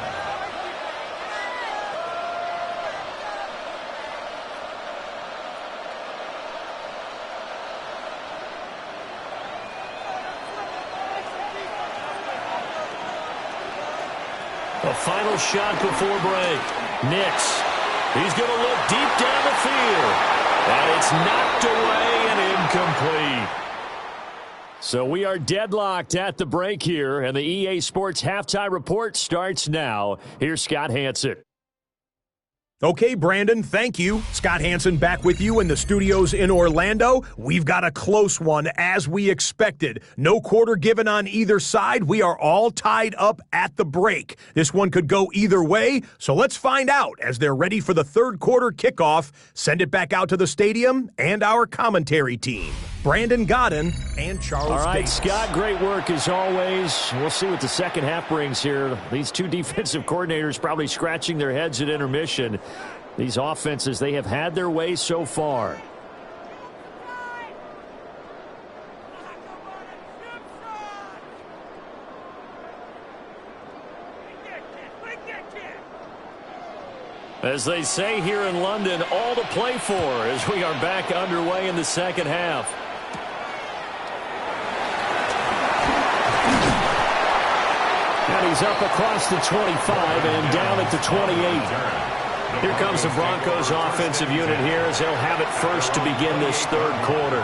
A final shot before break. Nix. He's going to look deep down the field. And it's knocked away and incomplete. So we are deadlocked at the break here, and the EA Sports Halftime Report starts now. Here's Scott Hanson. Okay, Brandon, thank you. Scott Hanson back with you in the studios in Orlando. We've got a close one, as we expected. No quarter given on either side. We are all tied up at the break. This one could go either way, so let's find out as they're ready for the third quarter kickoff. Send it back out to the stadium and our commentary team, Brandon Godden and Charles All right, Davis. Scott, great work as always. We'll see what the second half brings here. These two defensive coordinators probably scratching their heads at intermission. These offenses, they have had their way so far. As they say here in London, all to play for as we are back underway in the second half. And he's up across the 25 and down at the 28. Here comes the Broncos offensive unit here as they'll have it first to begin this third quarter.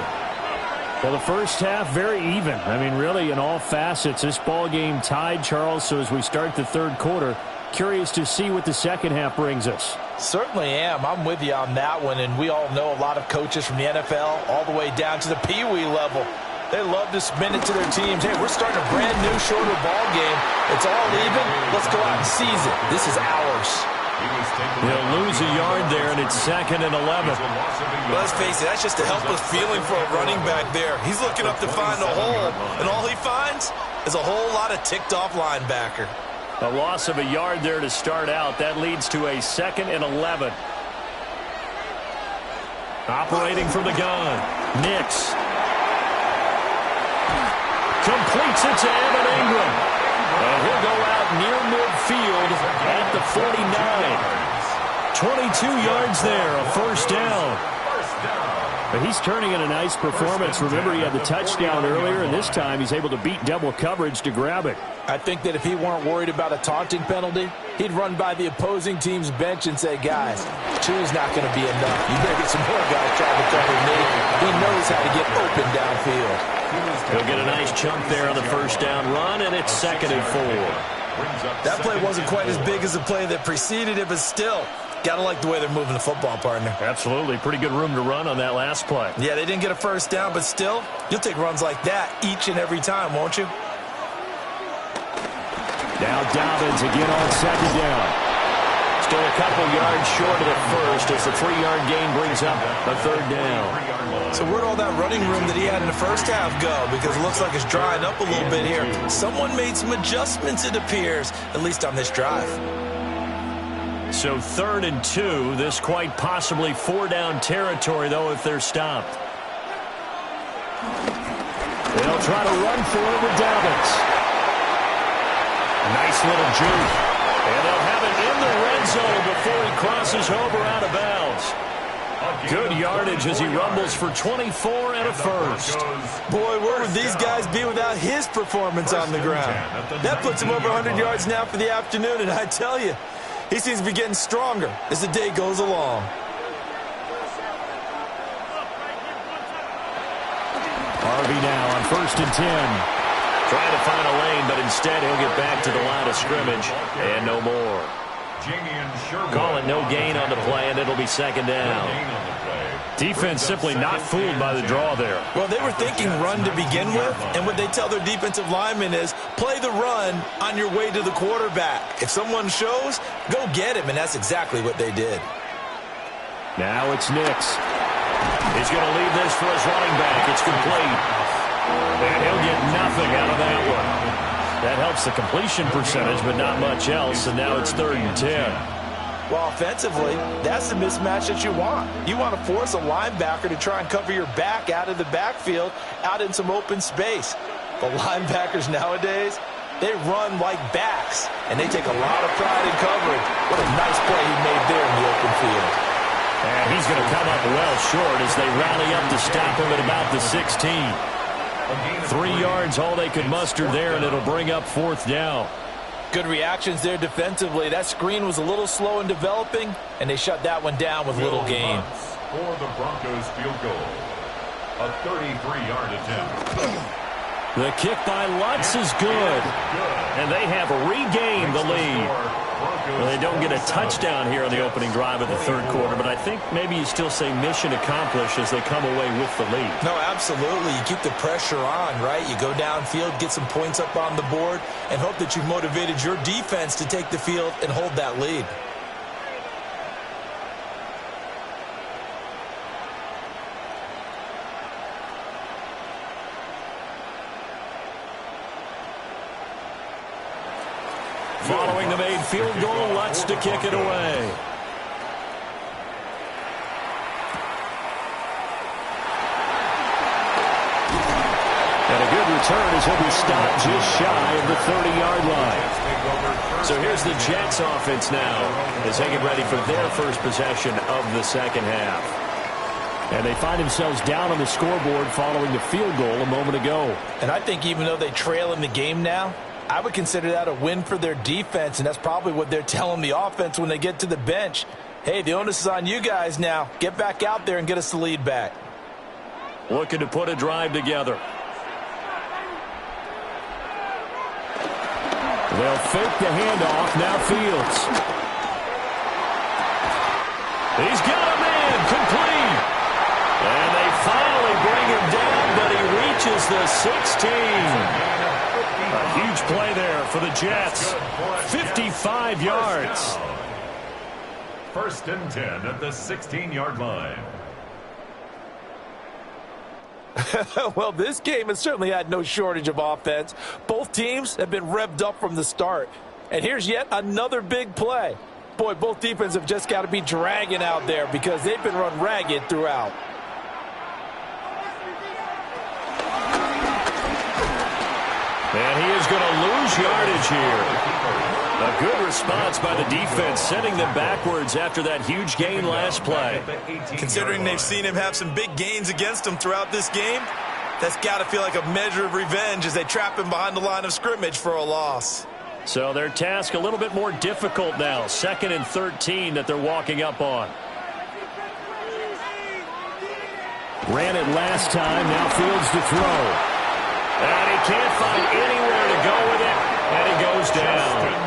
Well, the first half, very even. I mean, really, in all facets, this ball game tied, Charles. So as we start the third quarter, curious to see what the second half brings us. Certainly am. I'm with you on that one, and we all know a lot of coaches from the NFL all the way down to the Pee-wee level. They love to spin it to their teams. Hey, we're starting a brand new, shorter ball game. It's all even. Let's go out and seize it. This is ours. They'll lose a yard there, and it's 2nd and 11. Let's face it, that's just a helpless feeling for a running back there. He's looking up to find a hole, and all he finds is a whole lot of ticked-off linebacker. A loss of a yard there to start out. That leads to a 2nd and 11. Operating from the gun. Nix. Completes it to Evan Ingram. And he'll go out near midfield at the 49. 22 yards there, a first down. But he's turning in a nice performance. Remember, he had the touchdown earlier, and this time he's able to beat double coverage to grab it. I think that if he weren't worried about a taunting penalty, he'd run by the opposing team's bench and say, guys, two's not going to be enough. You better get some more guys trying to cover me. He knows how to get open downfield. He'll get a nice chunk there on the first down run, and it's 2nd and 4. That play wasn't quite as big as the play that preceded it, but still, gotta like the way they're moving the football, partner. Absolutely. Pretty good room to run on that last play. Yeah, they didn't get a first down, but still, you'll take runs like that each and every time, won't you? Now Dobbins again on 2nd down. Still a couple yards short of the first as the 3-yard gain brings up a 3rd down. So where'd all that running room that he had in the first half go? Because it looks like it's drying up a little bit here. Someone made some adjustments, it appears, at least on this drive. So 3rd and 2. This quite possibly 4-down territory, though, if they're stopped. They'll try to run for it with Dobbins. Nice little juke. And they'll have it in the red zone before he crosses over out of bounds. Good yardage as he rumbles for 24 and a first. Boy, where would these guys be without his performance on the ground? That puts him over 100 yards now for the afternoon, and I tell you, he seems to be getting stronger as the day goes along. Harvey now on 1st and 10. Trying to find a lane, but instead he'll get back to the line of scrimmage and no more. Call it no gain on the play, and it'll be 2nd down. Defense simply not fooled by the draw there. Well, they were thinking run to begin with, and what they tell their defensive linemen is play the run on your way to the quarterback. If someone shows, go get him, and that's exactly what they did. Now it's Nix. He's going to leave this for his running back. It's complete. And he'll get nothing out of that one. That helps the completion percentage, but not much else, and now it's 3rd and 10. Well, offensively, that's the mismatch that you want. You want to force a linebacker to try and cover your back out of the backfield, out in some open space. The linebackers nowadays, they run like backs, and they take a lot of pride in coverage. What a nice play he made there in the open field. And he's going to come up well short as they rally up to stop him at about the 16. 3 yards, all they could muster there, and it'll bring up 4th down. Good reactions there defensively. That screen was a little slow in developing, and they shut that one down with little gain. For the Broncos field goal, a 33-yard attempt. The kick by Lutz is good, and they have regained the lead. Well, they don't get a touchdown here on the opening drive of the 3rd quarter, but I think maybe you still say mission accomplished as they come away with the lead. No, absolutely. You keep the pressure on, right? You go downfield, get some points up on the board, and hope that you've motivated your defense to take the field and hold that lead. Following the made field goal, Lutz to kick it away. And a good return as he'll be stopped just shy of the 30-yard line. So here's the Jets offense now as they get ready for their first possession of the second half. And they find themselves down on the scoreboard following the field goal a moment ago. And I think even though they trail in the game now, I would consider that a win for their defense, and that's probably what they're telling the offense when they get to the bench. Hey, the onus is on you guys now. Get back out there and get us the lead back. Looking to put a drive together. They'll fake the handoff. Now Fields. He's got a man complete. And they finally bring him down, but he reaches the 16. A huge play there for the Jets. 55 yards. 1st and 10 at the 16-yard line. Well, this game has certainly had no shortage of offense. Both teams have been revved up from the start. And here's yet another big play. Boy, both defenses have just got to be dragging out there because they've been run ragged throughout. And he is going to lose yardage here. A good response by the defense, sending them backwards after that huge gain last play. Considering they've seen him have some big gains against them throughout this game, that's got to feel like a measure of revenge as they trap him behind the line of scrimmage for a loss. So their task a little bit more difficult now. 2nd and 13 that they're walking up on. Ran it last time. Now Fields to throw. And he can't find anywhere to go with it, and he goes down.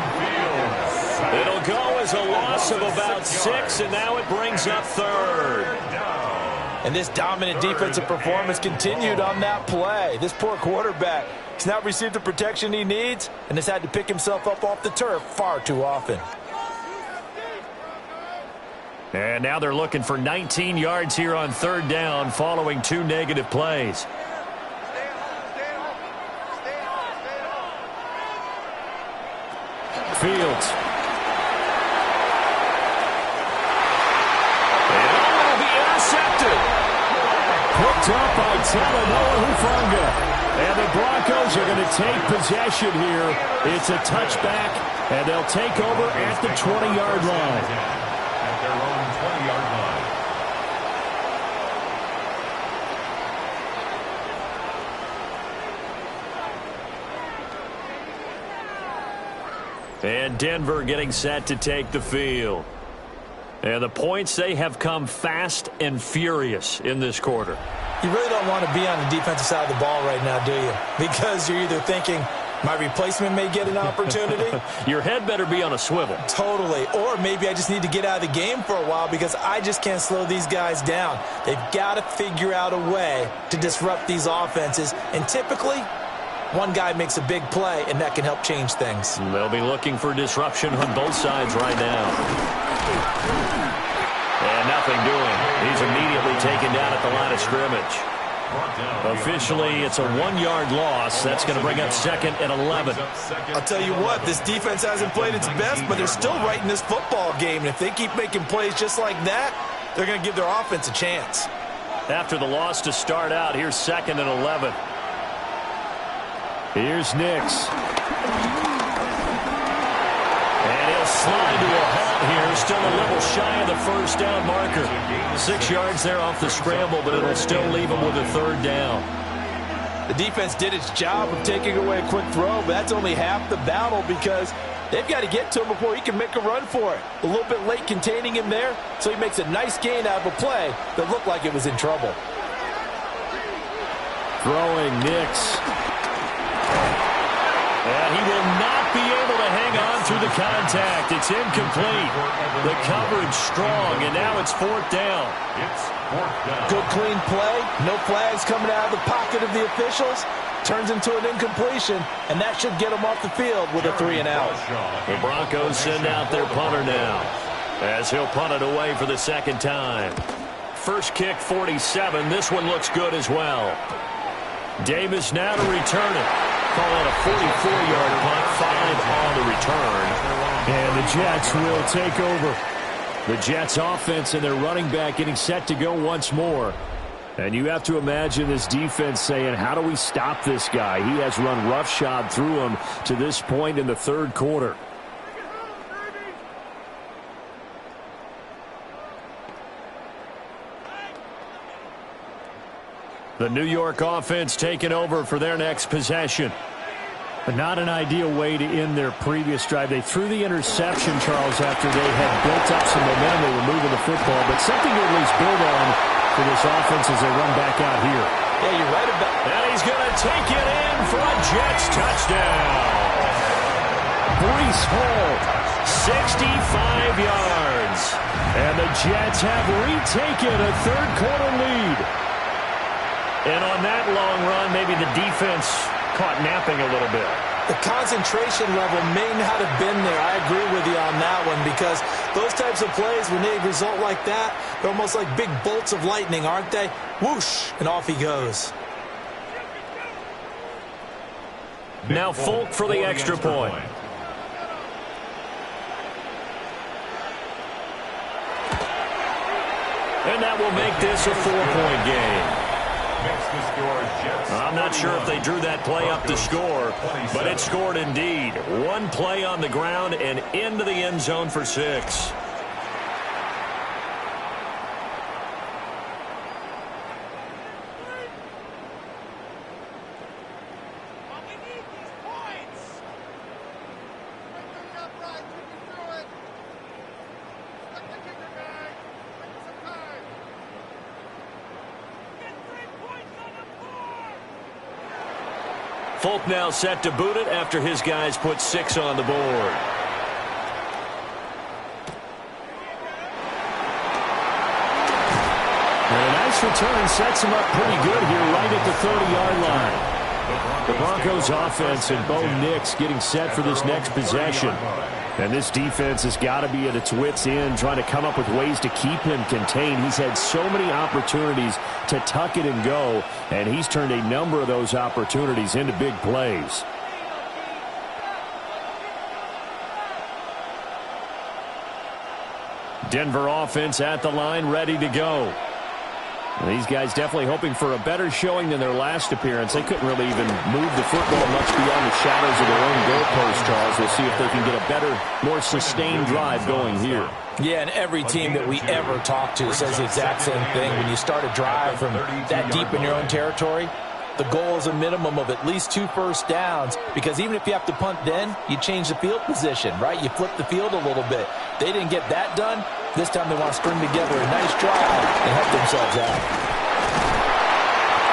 It'll go as a loss of about 6, and now it brings up 3rd. And this dominant defensive performance continued on that play. This poor quarterback has not received the protection he needs and has had to pick himself up off the turf far too often. And now they're looking for 19 yards here on 3rd down following 2 negative plays. Fields. And it will be intercepted. Picked up by Talanoa Hufanga. And the Broncos are going to take possession here. It's a touchback, and they'll take over at the 20-yard line. At their own 20-yard line. And Denver getting set to take the field. And the points, they have come fast and furious in this quarter. You really don't want to be on the defensive side of the ball right now, do you? Because you're either thinking, my replacement may get an opportunity. Your head better be on a swivel. Totally. Or maybe I just need to get out of the game for a while because I just can't slow these guys down. They've got to figure out a way to disrupt these offenses. And typically, one guy makes a big play, and that can help change things. They'll be looking for disruption on both sides right now. And nothing doing. He's immediately taken down at the line of scrimmage. Officially, it's a 1-yard loss. That's going to bring up 2nd and 11. I'll tell you what, this defense hasn't played its best, but they're still right in this football game. And if they keep making plays just like that, they're going to give their offense a chance. After the loss to start out, here's 2nd and 11. Here's Nix. And he'll slide to a halt here. Still a little shy of the first down marker. 6 yards there off the scramble, but it'll still leave him with a 3rd down. The defense did its job of taking away a quick throw, but that's only half the battle because they've got to get to him before he can make a run for it. A little bit late containing him there, so he makes a nice gain out of a play that looked like it was in trouble. Throwing Nix. And he will not be able to hang on through the contact. It's incomplete. The coverage strong, and now it's 4th down. It's 4th down. Good clean play. No flags coming out of the pocket of the officials. Turns into an incompletion, and that should get them off the field with a 3 and out. The Broncos send out their punter now as he'll punt it away for the 2nd time. First kick, 47. This one looks good as well. Davis now to return it. Call it a 44-yard punt, 5 on the return. And the Jets will take over. The Jets offense and their running back getting set to go once more. And you have to imagine this defense saying, how do we stop this guy? He has run roughshod through him to this point in the 3rd quarter. The New York offense taking over for their next possession. But not an ideal way to end their previous drive. They threw the interception, Charles, after they had built up some momentum. They were moving the football, but something to at least build on for this offense as they run back out here. Yeah, you're right about that. And he's going to take it in for a Jets touchdown. Breece Hall, 65 yards. and the Jets have retaken a 3rd quarter lead. And on that long run, maybe the defense caught napping a little bit. The concentration level may not have been there. I agree with you on that one because those types of plays, when they result like that, they're almost like big bolts of lightning, aren't they? Whoosh, and off he goes. Now Folk for the extra point. And that will make this a 4-point game. I'm not sure if they drew that play up to score, but it scored indeed. One play on the ground and into the end zone for 6. Folk now set to boot it after his guys put 6 on the board. And a nice return sets him up pretty good here right at the 30-yard line. The Broncos offense and Bo Nix getting set for this next possession. And this defense has got to be at its wits' end, trying to come up with ways to keep him contained. He's had so many opportunities to tuck it and go, and he's turned a number of those opportunities into big plays. Denver offense at the line, ready to go. These guys definitely hoping for a better showing than their last appearance. They couldn't really even move the football much beyond the shadows of their own goalpost, Charles. We'll see if they can get a better, more sustained drive going here. Yeah, and every team that we ever talk to says the exact same thing. When you start a drive from that deep in your own territory, the goal is a minimum of at least 2 first downs, because even if you have to punt then, you change the field position, right? You flip the field a little bit. They didn't get that done. This time they want to string together a nice drive and help themselves out.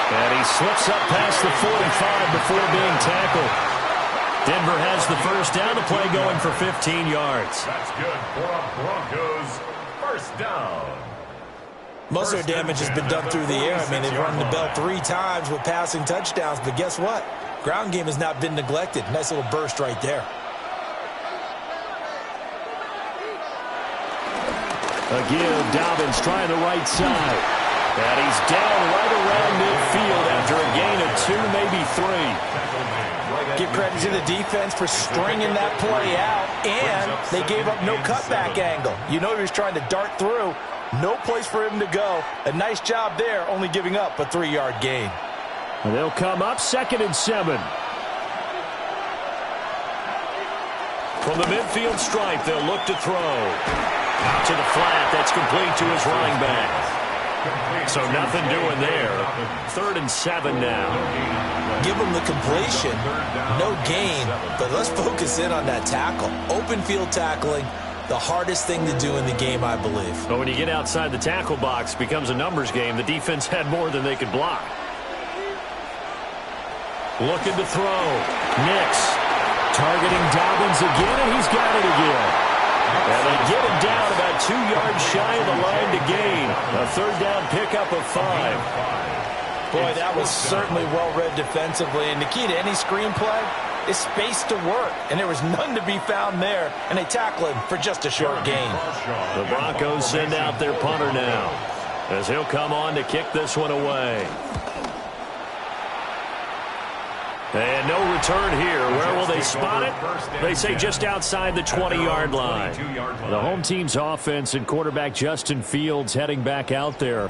And he slips up past the 45 before being tackled. Denver has the first down, the play going for 15 yards. That's good for a Broncos first down. Most of their damage has been done through the air. I mean, they've rung the bell 3 times with passing touchdowns, but guess what? Ground game has not been neglected. Nice little burst right there. A give, Dobbins trying the right side. And he's down right around midfield after a gain of 2, maybe 3. Give credit to the defense for stringing that play out, and they gave up no cutback angle. You know he was trying to dart through. No place for him to go. A nice job there, only giving up a 3-yard gain. And they'll come up 2nd and 7. From the midfield stripe, they'll look to throw. Out to the flat. That's complete to his running back. So nothing doing there. 3rd and 7 now. Give him the completion. No gain, but let's focus in on that tackle. Open field tackling, the hardest thing to do in the game, I believe. But when you get outside the tackle box, it becomes a numbers game. The defense had more than they could block. Looking to throw. Nix targeting Dobbins again, and he's got it again. And they get him down about 2 yards shy of the line to gain. A 3rd down pickup of 5. Boy, that was certainly well-read defensively. And the key to any screenplay is space to work. And there was none to be found there. And they tackle him for just a short gain. The Broncos send out their punter now, as he'll come on to kick this one away. And no return here. Where will they spot it? They say just outside the 20-yard line. The home team's offense and quarterback Justin Fields heading back out there.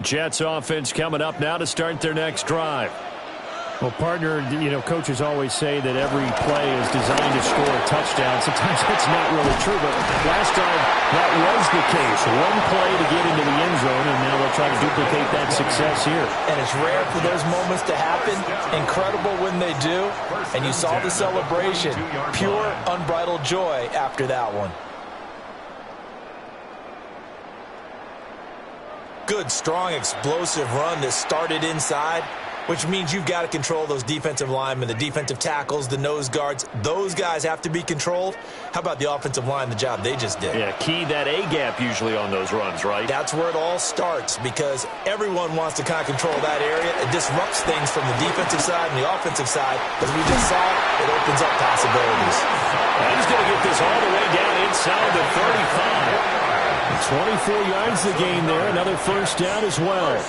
Jets offense coming up now to start their next drive. Well, partner, coaches always say that every play is designed to score a touchdown. Sometimes that's not really true, but last time that was the case. One play to get into the end zone, and now they'll try to duplicate that success here. And it's rare for those moments to happen. Incredible when they do. And you saw the celebration. Pure, unbridled joy after that one. Good, strong, explosive run that started inside, which means you've got to control those defensive linemen, the defensive tackles, the nose guards. Those guys have to be controlled. How about the offensive line, the job they just did? Yeah, key that A-gap usually on those runs, right? That's where it all starts, because everyone wants to kind of control that area. It disrupts things from the defensive side and the offensive side. As we just saw, it opens up possibilities. And he's going to get this all the way down inside the 35. 24 yards the gain there. Another 1st down as well.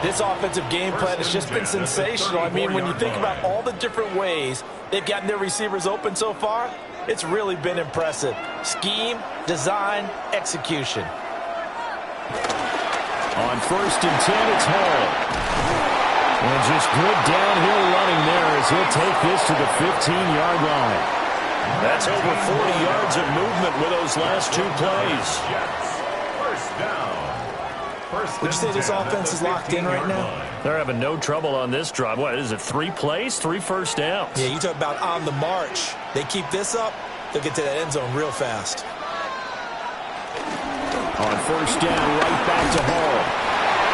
This offensive game plan has just been sensational. I mean, when you think about all the different ways they've gotten their receivers open so far, it's really been impressive. Scheme, design, execution. On 1st and 10, it's Hall. And just good downhill running there as he'll take this to the 15-yard line. That's over 40 yards of movement with those last 2 plays. Would you say this offense is locked in right now? They're having no trouble on this drive. What is it, 3 plays, 3 first downs? Yeah, you talk about on the march. They keep this up, they'll get to that end zone real fast. On 1st down, right back to Hall.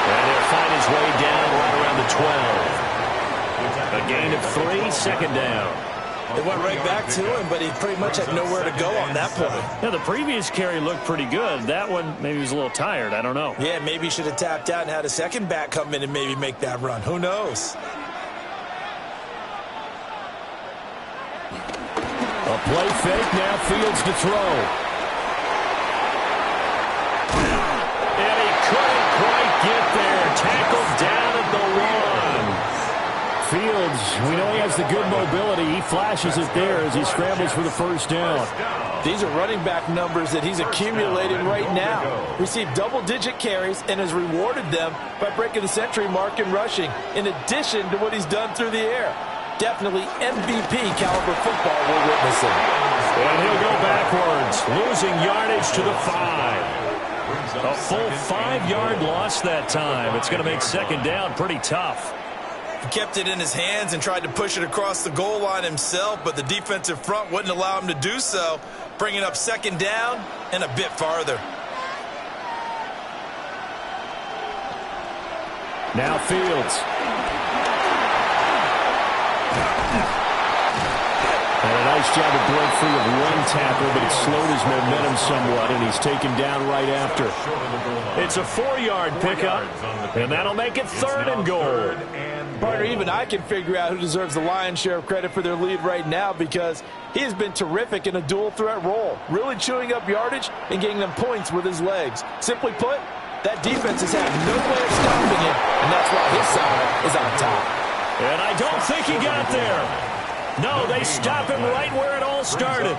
And he'll find his way down right around the 12. A gain of 3, 2nd down. It went right back to him, but he pretty much had nowhere to go on that point. Yeah, the previous carry looked pretty good. That one, maybe he was a little tired. I don't know. Yeah, maybe he should have tapped out and had a second back come in and maybe make that run. Who knows? A play fake, now Fields to throw. And he couldn't quite get there. Tackled down at the 1. Fields, we know he has the good mobility. He flashes it there as he scrambles for the 1st down. These are running back numbers that he's accumulating right now. Received double-digit carries and has rewarded them by breaking the century mark in rushing, in addition to what he's done through the air. Definitely MVP caliber football we're witnessing. And he'll go backwards, losing yardage to the 5. A full 5-yard loss that time. It's going to make 2nd down pretty tough. He kept it in his hands and tried to push it across the goal line himself, but the defensive front wouldn't allow him to do so, bringing up 2nd down and a bit farther. Now Fields. And a nice job to break free of one tackle, but it slowed his momentum somewhat, and he's taken down right after. It's a 4-yard pickup, and that'll make it 3rd and goal. Partner, even I can figure out who deserves the lion's share of credit for their lead right now, because he has been terrific in a dual threat role, really chewing up yardage and getting them points with his legs. Simply put, that defense has had no way of stopping him, and that's why his side is on top. And I don't think he got there. No, they stop him right where it all started.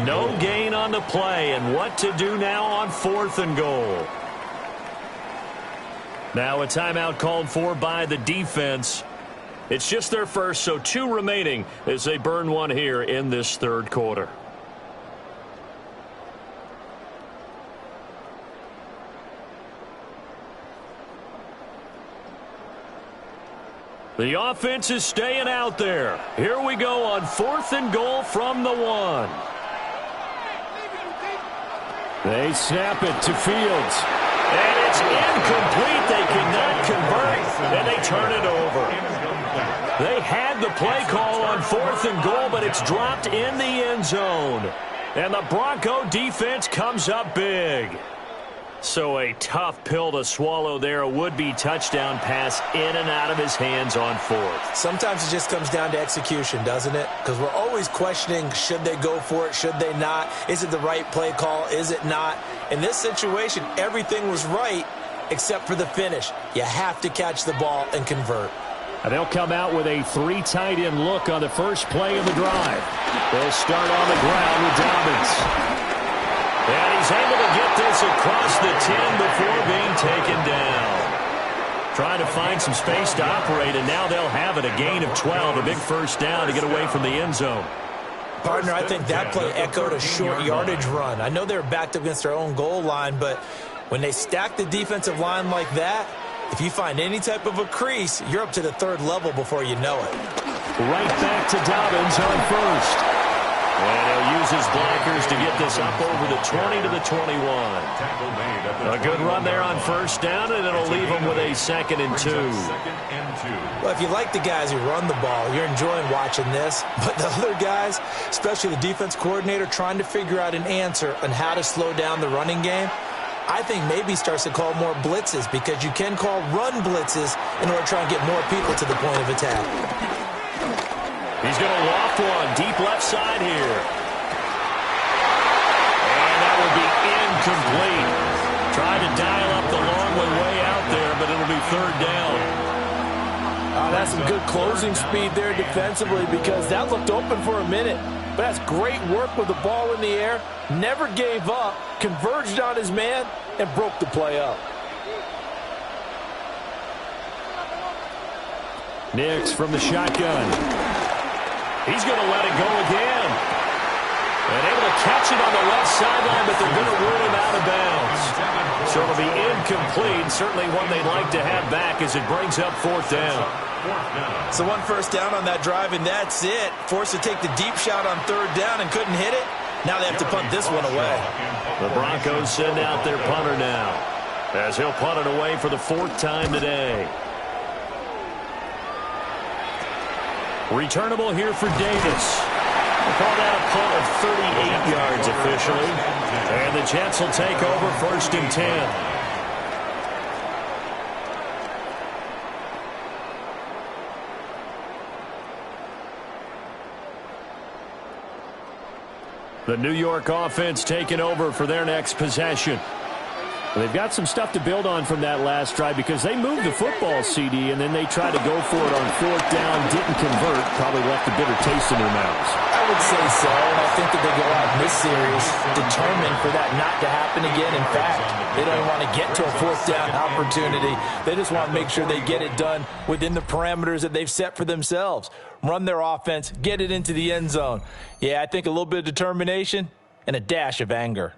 No gain on the play, and what to do now on 4th and goal. Now a timeout called for by the defense. It's just their first, so 2 remaining as they burn one here in this 3rd quarter. The offense is staying out there. Here we go on 4th and goal from the 1. They snap it to Fields. And it's incomplete. They cannot convert, and they turn it over. They had the play call on 4th and goal, but it's dropped in the end zone. And the Bronco defense comes up big. So a tough pill to swallow there. A would-be touchdown pass in and out of his hands on 4th. Sometimes it just comes down to execution, doesn't it? Because we're always questioning, should they go for it, should they not? Is it the right play call, is it not? In this situation, everything was right except for the finish. You have to catch the ball and convert. And they'll come out with a 3 tight end look on the first play of the drive. They'll start on the ground with Dobbins. And he's able to get this across the 10 before being taken down. Trying to find some space to operate, and now they'll have it. A gain of 12, a big first down to get away from the end zone. Partner, I think that play echoed a short yardage run. I know they were backed up against their own goal line, but when they stack the defensive line like that, if you find any type of a crease, you're up to the 3rd level before you know it. Right back to Dobbins on first. And he'll use his blockers to get this up over the 20 to the 21. A good run there on first down, and it'll leave him with a 2nd and 2. Well, if you like the guys who run the ball, you're enjoying watching this. But the other guys, especially the defense coordinator, trying to figure out an answer on how to slow down the running game, I think maybe starts to call more blitzes, because you can call run blitzes in order to try and get more people to the point of attack. He's going to loft one deep left side here. And that will be incomplete. Tried to dial up the long way out there, but it'll be 3rd down. That's some good closing speed there defensively, because that looked open for a minute. But that's great work with the ball in the air. Never gave up, converged on his man, and broke the play up. Nix from the shotgun. He's going to let it go again. And able to catch it on the left sideline, but they're going to rule him out of bounds. So it'll be incomplete. Certainly one they'd like to have back as it brings up 4th down. So 1 first down on that drive, and that's it. Forced to take the deep shot on 3rd down and couldn't hit it. Now they have to punt this one away. The Broncos send out their punter now, as he'll punt it away for the 4th time today. Returnable here for Davis. We'll call that a punt of 38 yards officially. And the Jets will take over 1st and 10. The New York offense taking over for their next possession. They've got some stuff to build on from that last drive, because they moved the football, CD, and then they tried to go for it on 4th down, didn't convert, probably left a bitter taste in their mouths. I would say so, and I think that they go out in this series determined for that not to happen again. In fact, they don't want to get to a 4th down opportunity. They just want to make sure they get it done within the parameters that they've set for themselves. Run their offense, get it into the end zone. Yeah, I think a little bit of determination and a dash of anger.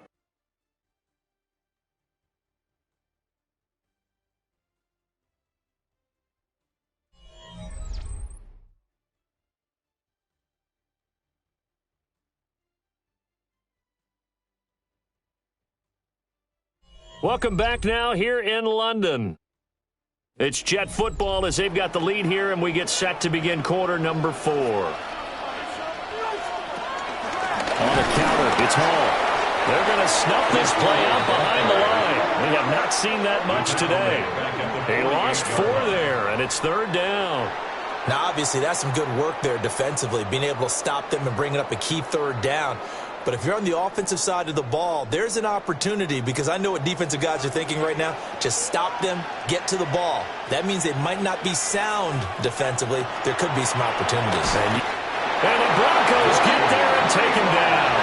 Welcome back now here in London. It's Jet football as they've got the lead here, and we get set to begin quarter number 4. On the counter, it's Hall. They're going to snuff this play out behind the line. We have not seen that much today. They lost 4 there, and it's 3rd down. Now, obviously, that's some good work there defensively, being able to stop them and bringing up a key 3rd down. But if you're on the offensive side of the ball, there's an opportunity, because I know what defensive guys are thinking right now. Just stop them, get to the ball. That means they might not be sound defensively. There could be some opportunities. And the Broncos get there and take him down.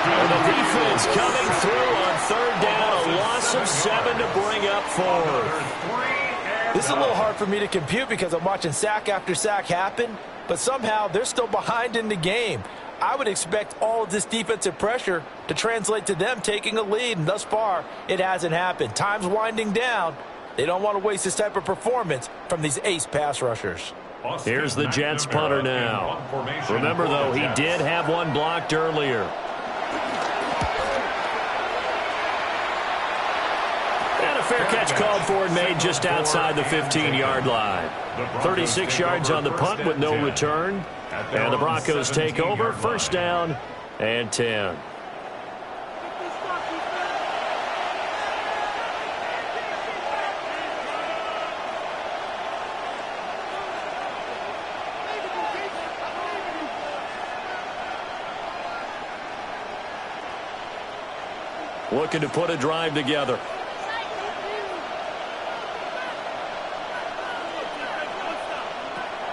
And the defense coming through on 3rd down, a loss of 7 to bring up 4th. This is a little hard for me to compute because I'm watching sack after sack happen, but somehow they're still behind in the game. I would expect all of this defensive pressure to translate to them taking a lead, and thus far, it hasn't happened. Time's winding down. They don't want to waste this type of performance from these ace pass rushers. Here's the Jets punter now. Remember, though, he did have one blocked earlier. And a fair catch called for and made just outside the 15-yard line. 36 yards on the punt with no return. And the Broncos take over, 1st down and 10. Looking to put a drive together.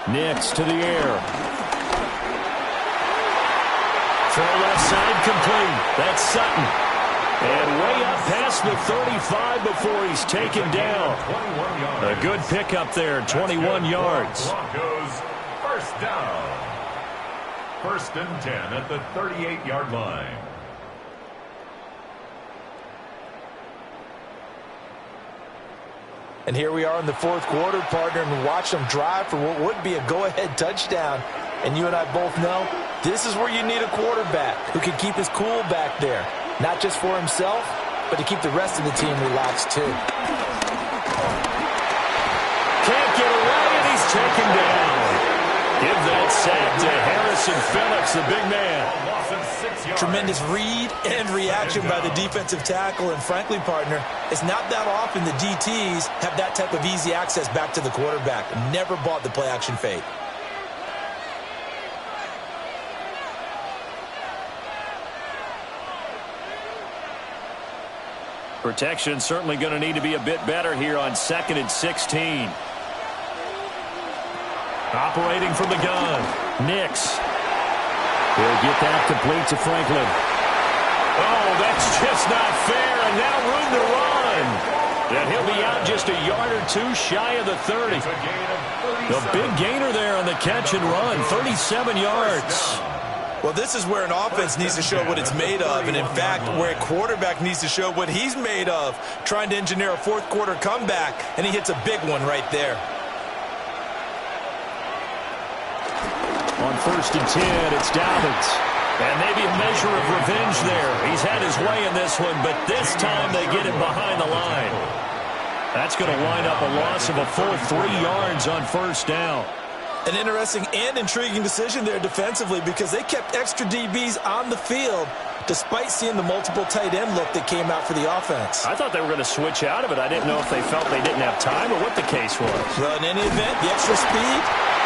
Nix to the air. Throw left side complete. That's Sutton. And way up past the 35 before he's taken down. A good pickup there, 21 yards. Broncos 1st down. 1st and 10 at the 38-yard line. And here we are in the 4th quarter, partner, and watch them drive for what would be a go-ahead touchdown. And you and I both know this is where you need a quarterback who can keep his cool back there. Not just for himself, but to keep the rest of the team relaxed too. Can't get away, and he's taken down. Give that sack to Harrison Phillips, the big man. Tremendous read and reaction by the defensive tackle. And frankly, partner, it's not that often the DTs have that type of easy access back to the quarterback. Never bought the play-action fade. Protection certainly going to need to be a bit better here on 2nd and 16. Operating from the gun, Nix. He'll get that complete to Franklin. Oh, that's just not fair, and now room to run. And he'll be out just a yard or 2 shy of the 30. The big gainer there on the catch and run, 37 yards. Well, this is where an offense needs to show what it's made of, and in fact, where a quarterback needs to show what he's made of, trying to engineer a 4th quarter comeback, and he hits a big one right there. On 1st and 10, it's Dobbins. And maybe a measure of revenge there. He's had his way in this one, but this time they get him behind the line. That's going to wind up a loss of a full 3 yards on 1st down. An interesting and intriguing decision there defensively, because they kept extra DBs on the field despite seeing the multiple tight end look that came out for the offense. I thought they were going to switch out of it. I didn't know if they felt they didn't have time or what the case was. Well, in any event, the extra speed.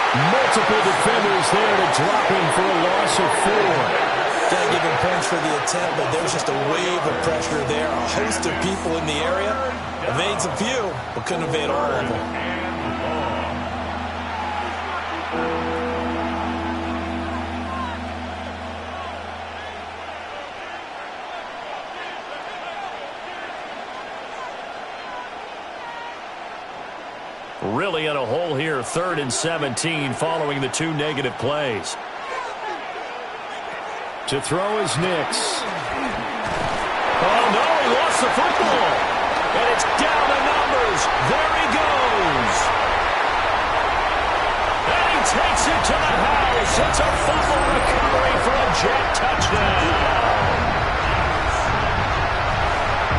Multiple defenders there to drop him for a loss of 4. Got to give him points for the attempt, but there was just a wave of pressure there. A host of people in the area. Evades a few, but couldn't evade all of them. Really in a hole here, 3rd and 17 following the 2 negative plays. To throw is Nix. Oh, no, he lost the football. And it's down to numbers. There he goes. And he takes it to the house. It's a fumble recovery for a Jet touchdown.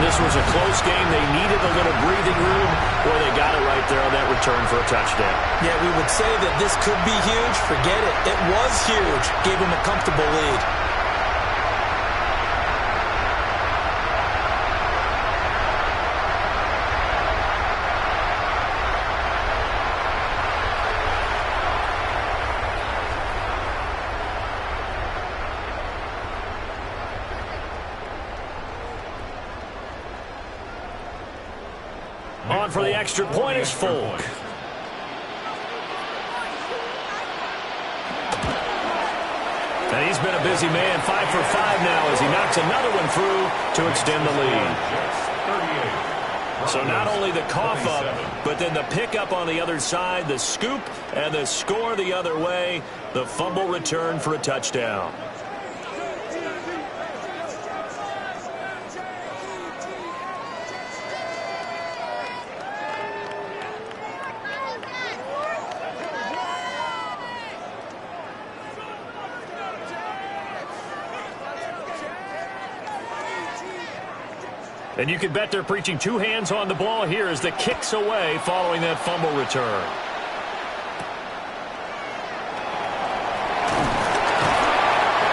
This was a close game. They needed a little breathing room, or they got it right there on that return for a touchdown. Yeah, we would say that this could be huge. Forget it. It was huge. Gave him a comfortable lead. On for the extra point is Folk. And he's been a busy man, 5 for 5 now as he knocks another one through to extend the lead. So not only the cough up, but then the pickup on the other side, the scoop, and the score the other way, the fumble return for a touchdown. And you can bet they're preaching two hands on the ball here as the kick's away following that fumble return.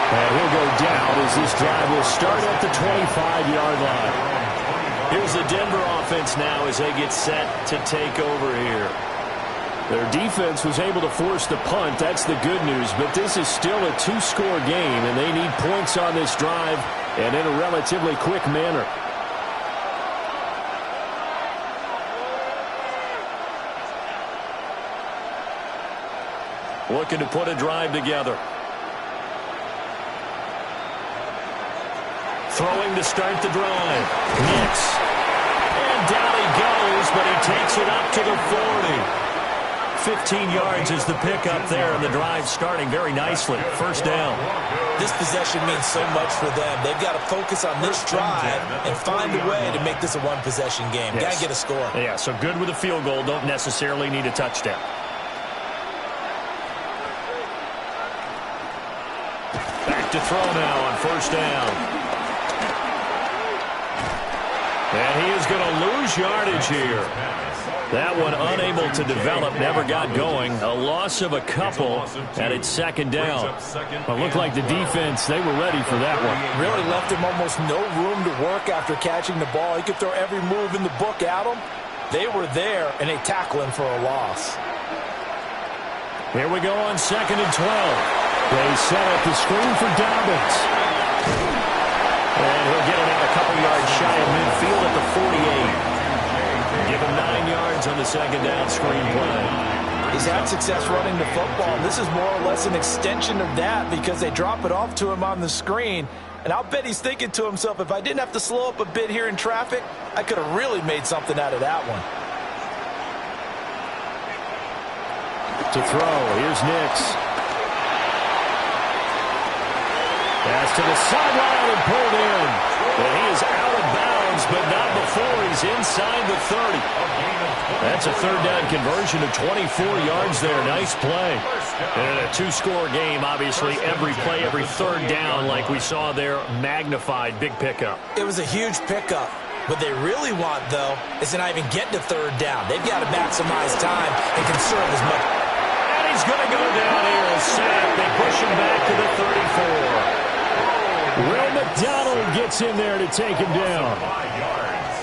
And he'll go down as this drive will start at the 25-yard line. Here's the Denver offense now as they get set to take over here. Their defense was able to force the punt. That's the good news. But this is still a two-score game, and they need points on this drive and in a relatively quick manner. Looking to put a drive together. Throwing to start the drive. Nix. And down he goes, but he takes it up to the 40. 15 yards is the pickup there, and the drive starting very nicely. First down. This possession means so much for them. They've got to focus on this drive and find a way to make this a one-possession game. Yes. Got to get a score. Yeah, so good with a field goal. Don't necessarily need a touchdown. Back to throw now on first down. And he is going to lose yardage here. That one unable to develop, never got going. A loss of a couple, and it's second down. Well, it looked like the defense, they were ready for that one. Really left him almost no room to work after catching the ball. He could throw every move in the book at him. They were there, and they tackle him for a loss. Here we go on 2nd and 12. They set up the screen for Dobbins. And he'll get it out a couple yards shy of midfield at the 48. Give him 9 yards on the second down screen play. He's had success running the football. This is more or less an extension of that because they drop it off to him on the screen. And I'll bet he's thinking to himself, if I didn't have to slow up a bit here in traffic, I could have really made something out of that one. To throw, here's Nix. Pass to the sideline and pulled in. And he is out of bounds, but not before he's inside the 30. That's a third down conversion of 24 yards there. Nice play. And a two-score game, obviously, every play, every third down, like we saw there, magnified, big pickup. It was a huge pickup. What they really want, though, is to not even get to third down. They've got to maximize time and conserve as much. And he's going to go down here and sack. They push him back to the 34. Will McDonald gets in there to take him down.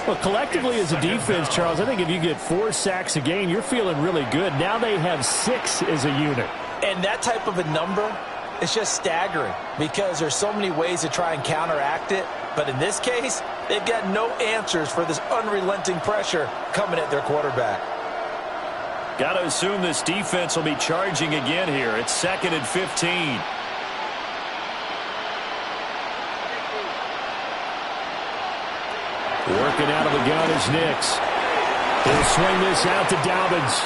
Well, collectively as a defense, Charles, I think if you get 4 sacks a game, you're feeling really good. Now they have 6 as a unit. And that type of a number is just staggering because there's so many ways to try and counteract it. But in this case, they've got no answers for this unrelenting pressure coming at their quarterback. Got to assume this defense will be charging again here. It's 2nd and 15. Working out of the gun is Nix. He'll swing this out to Dobbins.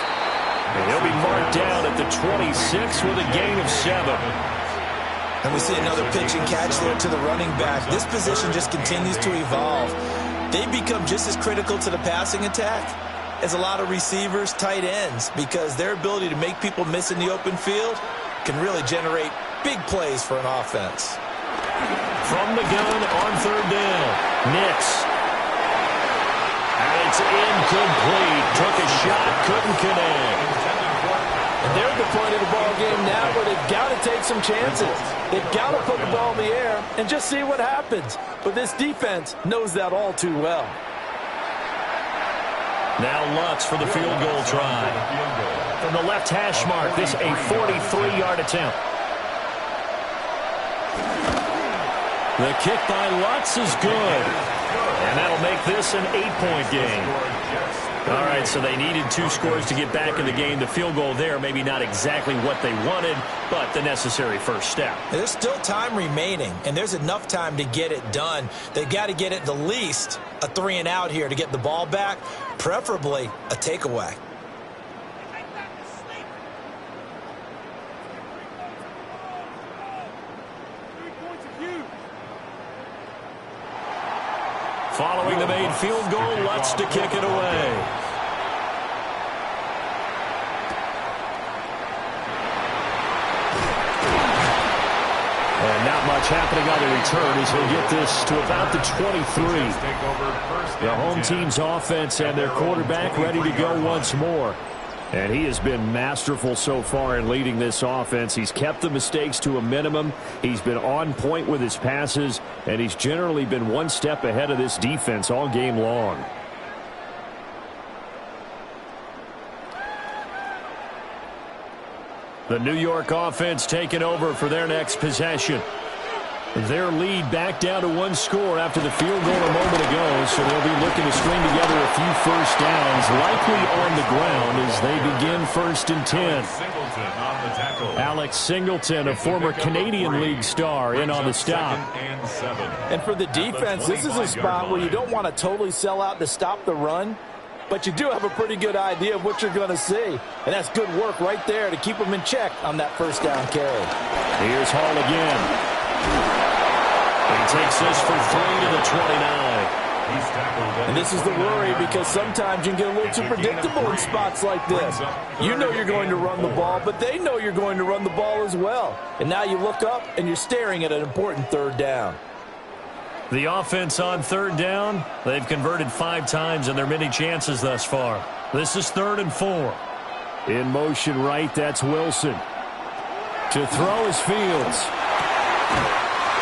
And he'll be marked down at the 26 with a gain of 7. And we see another pitch and catch there to the running back. This position just continues to evolve. They become just as critical to the passing attack as a lot of receivers, tight ends, because their ability to make people miss in the open field can really generate big plays for an offense. From the gun on third down, Nix. And it's incomplete. Took a shot, couldn't connect. And they're at the point of the ball game now where they've got to take some chances. They've got to put the ball in the air and just see what happens. But this defense knows that all too well. Now Lutz for the field goal try. From the left hash mark, this a 43-yard attempt. The kick by Lutz is good. And that'll make this an 8-point game. All right, so they needed 2 scores to get back in the game. The field goal there, maybe not exactly what they wanted, but the necessary first step. There's still time remaining, and there's enough time to get it done. They got to get at the least a 3-and-out here to get the ball back, preferably a takeaway. Following the made field goal, Lutz to kick it away. And not much happening on the return as he'll get this to about the 23. The home team's offense and their quarterback ready to go once more. And he has been masterful so far in leading this offense. He's kept the mistakes to a minimum. He's been on point with his passes, and he's generally been one step ahead of this defense all game long. The New York offense taking over for their next possession. Their lead back down to 1 score after the field goal a moment ago, so they'll be looking to string together a few first downs, likely on the ground as they begin 1st and 10. Alex Singleton, a former Canadian League star, in on the stop. And for the defense, this is a spot where you don't want to totally sell out to stop the run, but you do have a pretty good idea of what you're going to see. And that's good work right there to keep them in check on that first down carry. Here's Hall again. He takes this for 3 to the 29. And this is the worry because sometimes you can get a little too predictable in spots like this. You know you're going to run the ball, but they know you're going to run the ball as well. And now you look up and you're staring at an important 3rd down. The offense on 3rd down, they've converted 5 times in their many chances thus far. This is 3rd and 4. In motion right, that's Wilson. To throw is Fields.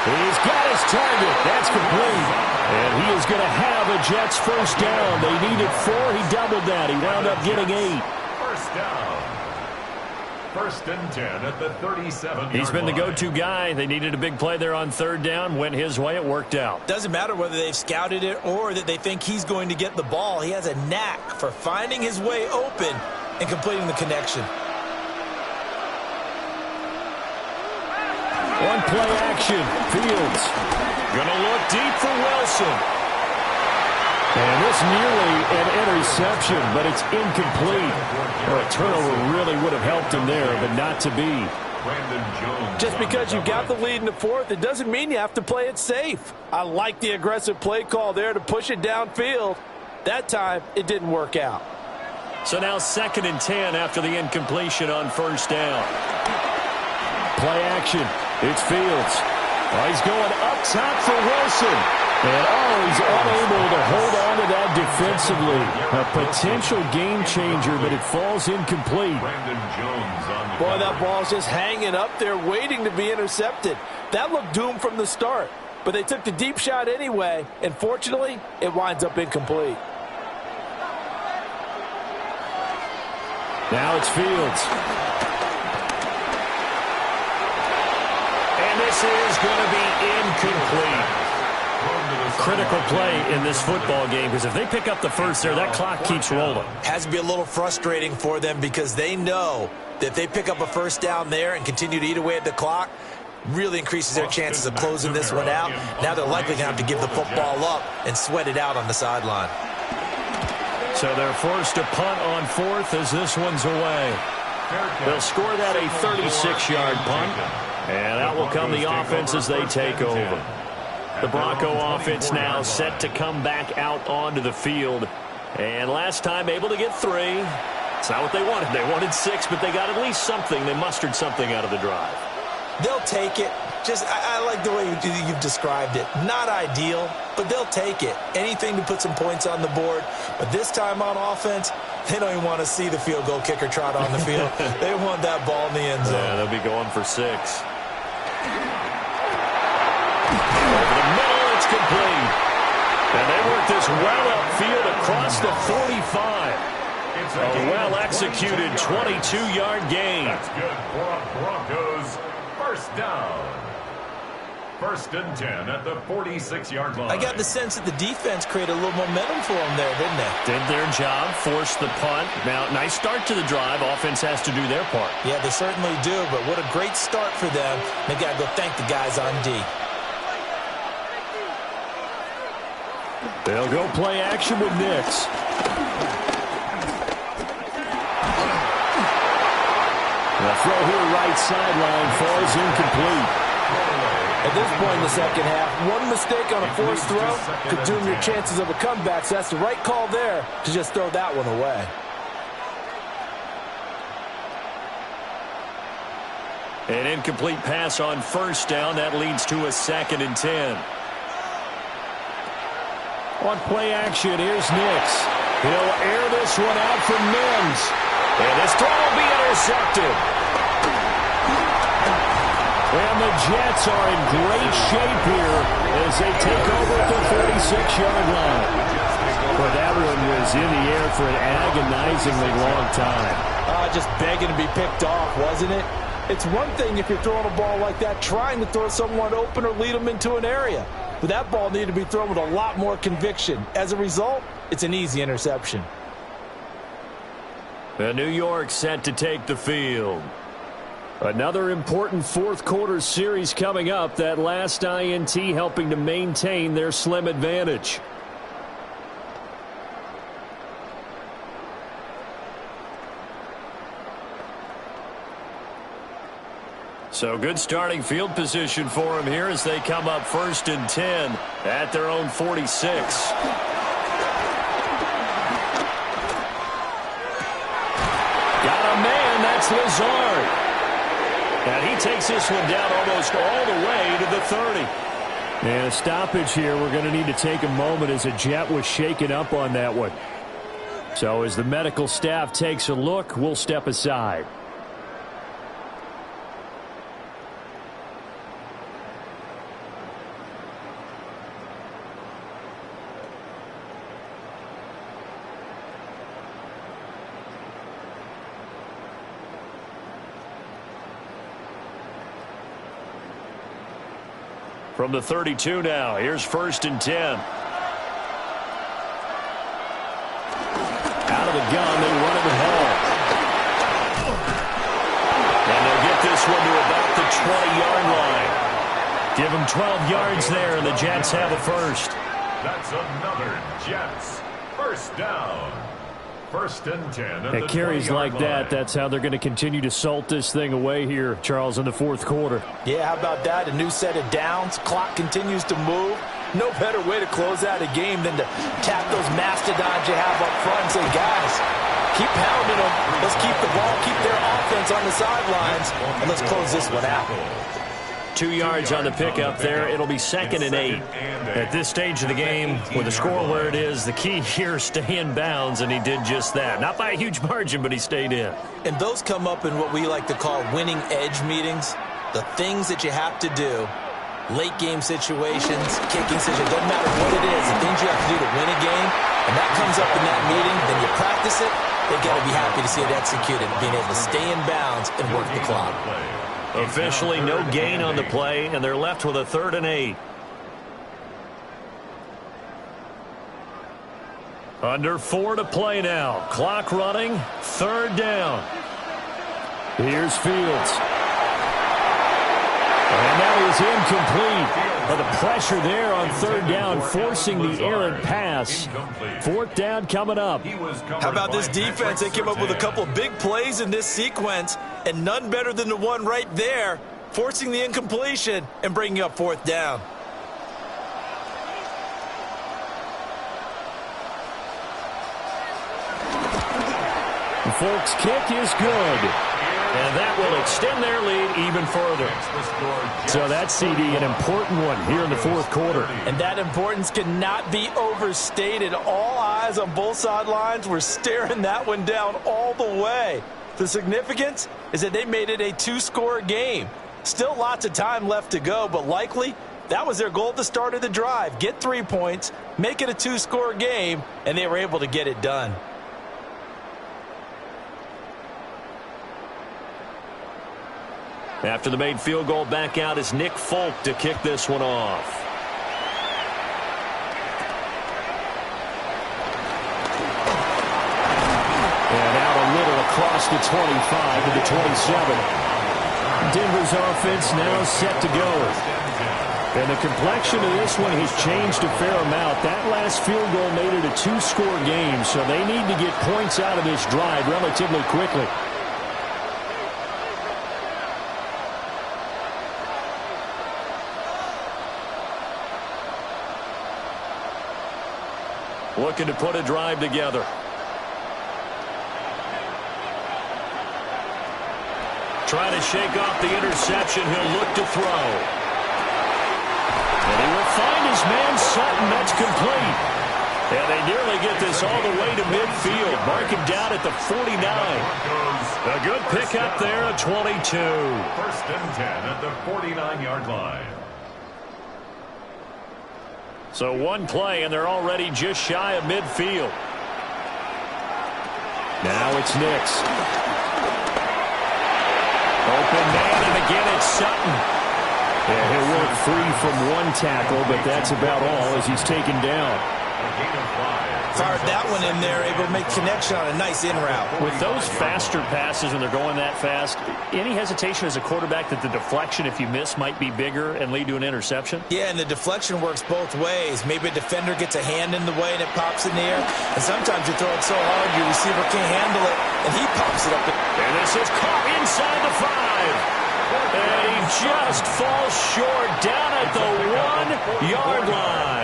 He's got his target. That's complete. And he is going to have a Jets first down. They needed 4. He doubled that. He wound up getting 8. First down. 1st and 10 at the 37-yard line. He's been the go-to guy. They needed a big play there on 3rd down. Went his way. It worked out. Doesn't matter whether they've scouted it or that they think he's going to get the ball. He has a knack for finding his way open and completing the connection. On play action, Fields. Gonna look deep for Wilson. And this nearly an interception, but it's incomplete. Well, a turnover really would have helped him there, but not to be. Just because you've got the lead in the 4th, it doesn't mean you have to play it safe. I like the aggressive play call there to push it downfield. That time, it didn't work out. So now 2nd and 10 after the incompletion on 1st down. Play action. It's Fields. Oh, he's going up top for Wilson. And, he's unable to hold on to that defensively. A potential game changer, but it falls incomplete. Boy, that ball's just hanging up there waiting to be intercepted. That looked doomed from the start. But they took the deep shot anyway, and fortunately, it winds up incomplete. Now it's Fields. This is going to be incomplete. Critical play in this football game because if they pick up the first there, that clock keeps rolling. Has to be a little frustrating for them because they know that if they pick up a first down there and continue to eat away at the clock, really increases their chances of closing this one out. Now they're likely going to have to give the football up and sweat it out on the sideline. So they're forced to punt on 4th as this one's away. They'll score that a 36-yard punt. And out will come the offense as they take over. The Bronco offense now set to come back out onto the field. And last time able to get 3. It's not what they wanted. They wanted 6, but they got at least something. They mustered something out of the drive. They'll take it. I like the way you've described it. Not ideal, but they'll take it. Anything to put some points on the board. But this time on offense, they don't even want to see the field goal kicker trot on the field. They want that ball in the end zone. Yeah, they'll be going for 6. Over the middle, it's complete. And they work this well upfield across the 45. A well-executed 22-yard gain. That's good for a Broncos first down. First and 10 at the 46-yard line. I got the sense that the defense created a little momentum for them there, didn't they? Did their job, forced the punt. Now, nice start to the drive. Offense has to do their part. Yeah, they certainly do, but what a great start for them. They got to go thank the guys on D. They'll go play action with Nix. The throw here right sideline falls incomplete. At this point in the second half, one mistake on a forced throw could doom your chances of a comeback, so that's the right call there to just throw that one away. An incomplete pass on first down. That leads to a 2nd and 10. On play action, here's Nix. He'll air this one out for Mims. And this throw will be intercepted. And the Jets are in great shape here as they take over at the 46-yard line. But that one was in the air for an agonizingly long time. Just begging to be picked off, wasn't it? It's one thing if you're throwing a ball like that, trying to throw someone open or lead them into an area. But that ball needed to be thrown with a lot more conviction. As a result, it's an easy interception. New York set to take the field. Another important fourth-quarter series coming up. That last INT helping to maintain their slim advantage. So good starting field position for them here as they come up 1st and 10 at their own 46. Got a man, that's Lazard. And he takes this one down almost all the way to the 30. And a stoppage here. We're going to need to take a moment as a Jet was shaken up on that one. So as the medical staff takes a look, we'll step aside. From the 32 now, here's 1st and 10. Out of the gun, they run it with Hall. And they'll get this one to about the 20-yard line. Give them 12 yards there, and the Jets have a first. That's another Jets first down. 1st and 10. At carries like that, that's how they're going to continue to salt this thing away here, Charles, in the fourth quarter. Yeah, how about that? A new set of downs. Clock continues to move. No better way to close out a game than to tap those mastodons you have up front and say, guys, keep pounding them. Let's keep the ball, keep their offense on the sidelines, and let's close this one out. 2 yards on the pickup there. It'll be 2nd and 8. At this stage of the game, with the score where it is, the key here is stay in bounds, and he did just that. Not by a huge margin, but he stayed in. And those come up in what we like to call winning edge meetings. The things that you have to do, late game situations, kicking situations, doesn't matter what it is, the things you have to do to win a game, and that comes up in that meeting, then you practice it, they've got to be happy to see it executed, being able to stay in bounds and work the clock. Officially no gain on the play, and they're left with a 3rd and 8. Under 4 to play now. Clock running. 3rd down. Here's Fields. And that is incomplete. But the pressure there on 3rd down, forcing the errant pass. 4th down coming up. How about this defense? They came up with a couple of big plays in this sequence, and none better than the one right there, forcing the incompletion and bringing up 4th down. The Folks' kick is good. And that will extend their lead even further. So that's, CD, an important one here in the fourth quarter. And that importance cannot be overstated. All eyes on both sidelines were staring that one down all the way. The significance is that they made it a 2-score game. Still lots of time left to go, but likely that was their goal at the start of the drive. Get 3 points, make it a 2-score game, and they were able to get it done. After the made field goal, back out is Nick Folk to kick this one off. And out a little across the 25 to the 27. Denver's offense now set to go. And the complexion of this one has changed a fair amount. That last field goal made it a two-score game, so they need to get points out of this drive relatively quickly. Looking to put a drive together. Trying to shake off the interception. He'll look to throw. And he will find his man Sutton. That's complete. And they nearly get this all the way to midfield. Mark him down at the 49. A good pickup there at 22. First and 10 at the 49-yard line. So one play, and they're already just shy of midfield. Now it's Nix. Open man, and again it's Sutton. Yeah, he'll work free from one tackle, but that's about all as he's taken down. Fired that one in there, able to make connection on a nice in route. With those faster passes when they're going that fast, any hesitation as a quarterback that the deflection, if you miss, might be bigger and lead to an interception? Yeah, and the deflection works both ways. Maybe a defender gets a hand in the way and it pops in the air. And sometimes you throw it so hard your receiver can't handle it, and he pops it up. And this is caught inside the 5. And he just falls short down at the 1-yard line.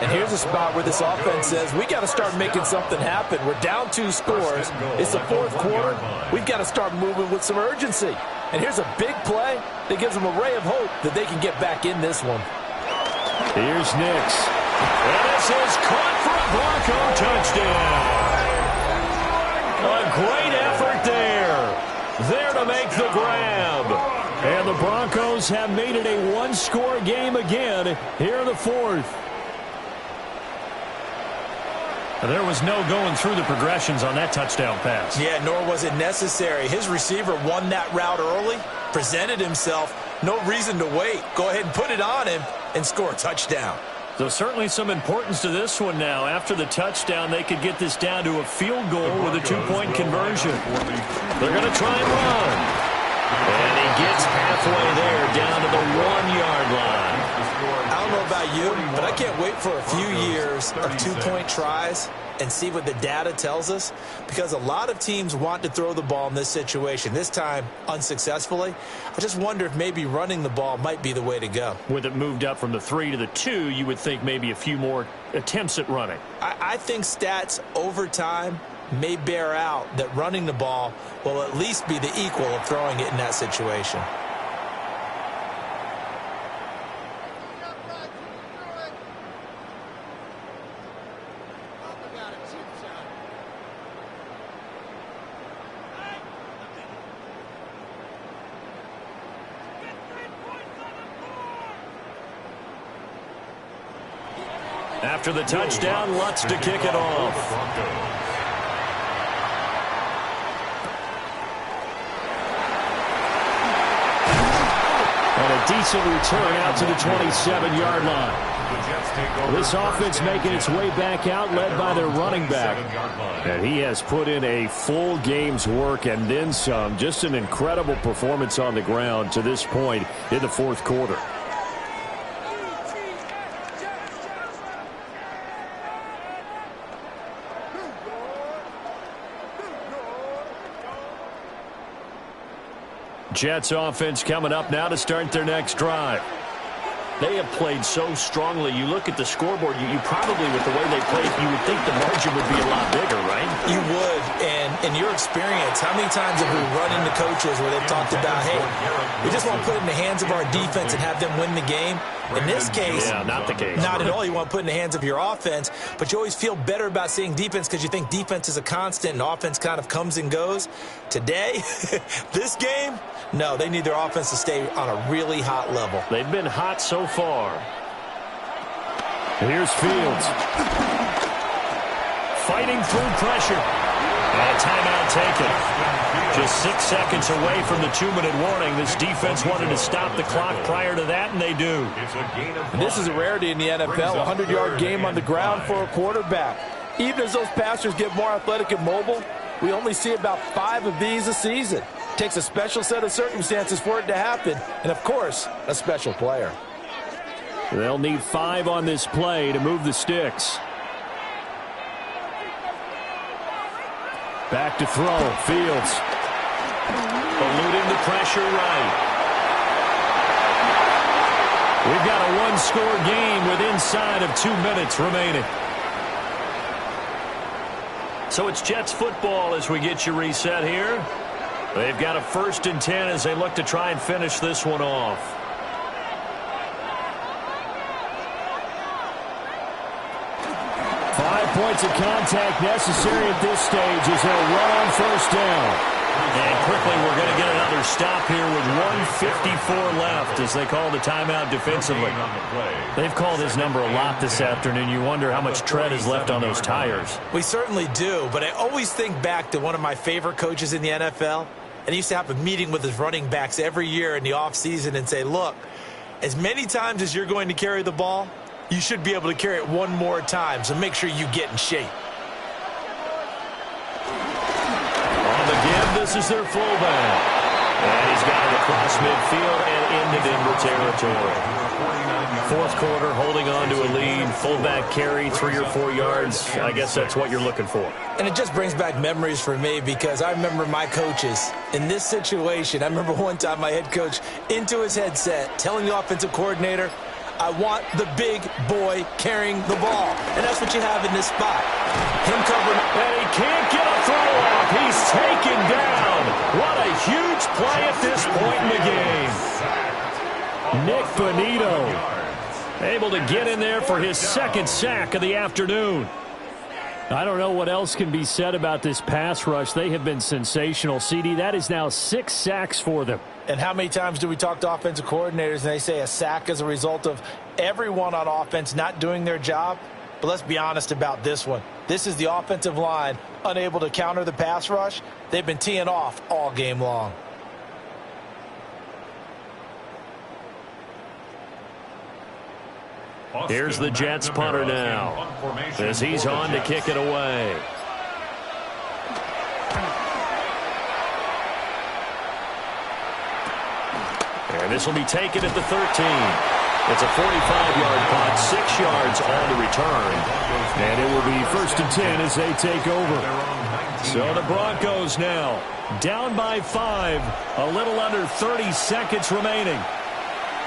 And here's a spot where this offense says, we got to start making something happen. We're down 2 scores. It's the fourth quarter. We've got to start moving with some urgency. And here's a big play that gives them a ray of hope that they can get back in this one. Here's Nix. And this is caught for a Bronco touchdown. A great effort there. There to make the grab. And the Broncos have made it a one-score game again here in the fourth. There was no going through the progressions on that touchdown pass. Yeah, nor was it necessary. His receiver won that route early, presented himself. No reason to wait. Go ahead and put it on him and score a touchdown. So certainly some importance to this one now. After the touchdown, they could get this down to a field goal with a 2-point conversion. They're going to try and run. And he gets halfway there down to the 1-yard line. I don't know about you, but I can't wait for a few years of 2-point tries and see what the data tells us, because a lot of teams want to throw the ball in this situation, this time unsuccessfully. I just wonder if maybe running the ball might be the way to go. With it moved up from the 3 to the 2, you would think maybe a few more attempts at running. I think stats over time may bear out that running the ball will at least be the equal of throwing it in that situation. After the touchdown, Lutz to kick it off. And a decent return out to the 27-yard line. This offense making its way back out, led by their running back. And he has put in a full game's work and then some. Just an incredible performance on the ground to this point in the fourth quarter. Jets offense coming up now to start their next drive. They have played so strongly. You look at the scoreboard, you probably, with the way they played, you would think the margin would be a lot bigger, right? You would, and in your experience, how many times have we run into coaches where they've talked about, hey, we just want to put it in the hands of our defense and have them win the game? In this case, yeah, not the case. Not at all. You want to put it in the hands of your offense, but you always feel better about seeing defense because you think defense is a constant and offense kind of comes and goes. Today, this game, no, they need their offense to stay on a really hot level. They've been hot so far. Here's Fields. Fighting through pressure. And a timeout taken. Just 6 seconds away from the 2-minute warning. This defense wanted to stop the clock prior to that, and they do. And this is a rarity in the NFL, a 100-yard game on the ground for a quarterback. Even as those passers get more athletic and mobile, we only see about 5 of these a season. It takes a special set of circumstances for it to happen, and, of course, a special player. They'll need 5 on this play to move the sticks. Back to throw. Fields. Eluding the pressure right. We've got a one-score game with inside of 2 minutes remaining. So it's Jets football as we get you reset here. They've got a 1st and 10 as they look to try and finish this one off. Points of contact necessary at this stage as they'll run on 1st down. And quickly we're going to get another stop here with 1:54 left as they call the timeout defensively. They've called his number a lot this afternoon. You wonder how much tread is left on those tires. We certainly do, but I always think back to one of my favorite coaches in the NFL, and he used to have a meeting with his running backs every year in the offseason and say, look, as many times as you're going to carry the ball, you should be able to carry it one more time, so make sure you get in shape. On the give, this is their fullback. And he's got it across midfield and into Denver territory. 4th quarter, holding on to a lead. Fullback carry, 3 or 4 yards. I guess that's what you're looking for. And it just brings back memories for me because I remember my coaches in this situation. I remember one time my head coach into his headset telling the offensive coordinator, I want the big boy carrying the ball. And that's what you have in this spot. Him covering. And he can't get a throw off. He's taken down. What a huge play at this point in the game. Nick Bonito able to get in there for his 2nd sack of the afternoon. I don't know what else can be said about this pass rush. They have been sensational, CD. That is now 6 sacks for them. And how many times do we talk to offensive coordinators and they say a sack as a result of everyone on offense not doing their job? But let's be honest about this one. This is the offensive line unable to counter the pass rush. They've been teeing off all game long. Here's the Jets punter now as he's on to kick it away. And this will be taken at the 13. It's a 45-yard punt, 6 yards on the return. And it will be 1st and 10 as they take over. So the Broncos now down by 5, a little under 30 seconds remaining.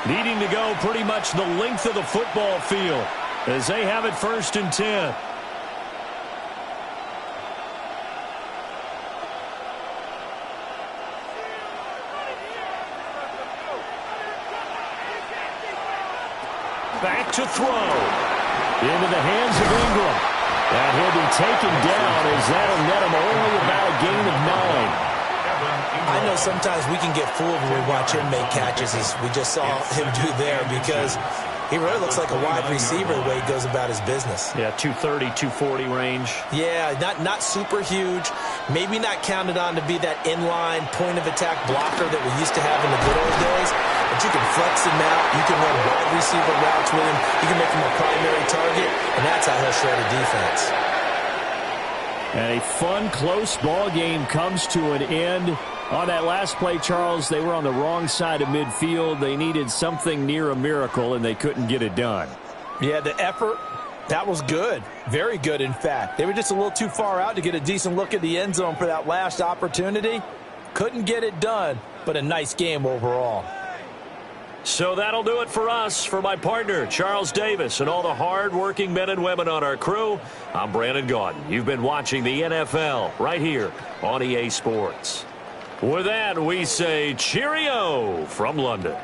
Needing to go pretty much the length of the football field as they have it 1st and 10. Back to throw. Into the hands of Ingram. And he'll be taken down as that'll net him only about a gain of 9. I know sometimes we can get fooled when we watch him make catches, as we just saw him do there, because he really looks like a wide receiver the way he goes about his business. Yeah, 230, 240 range. Yeah, not super huge. Maybe not counted on to be that inline point-of-attack blocker that we used to have in the good old days. But you can flex him out. You can run wide receiver routes with him. You can make him a primary target, and that's how he'll shred a defense. And a fun, close ball game comes to an end. On that last play, Charles, they were on the wrong side of midfield. They needed something near a miracle, and they couldn't get it done. Yeah, the effort, that was good. Very good, in fact. They were just a little too far out to get a decent look at the end zone for that last opportunity. Couldn't get it done, but a nice game overall. So that'll do it for us. For my partner, Charles Davis, and all the hard-working men and women on our crew, I'm Brandon Gaudin. You've been watching the NFL right here on EA Sports. With that, we say cheerio from London.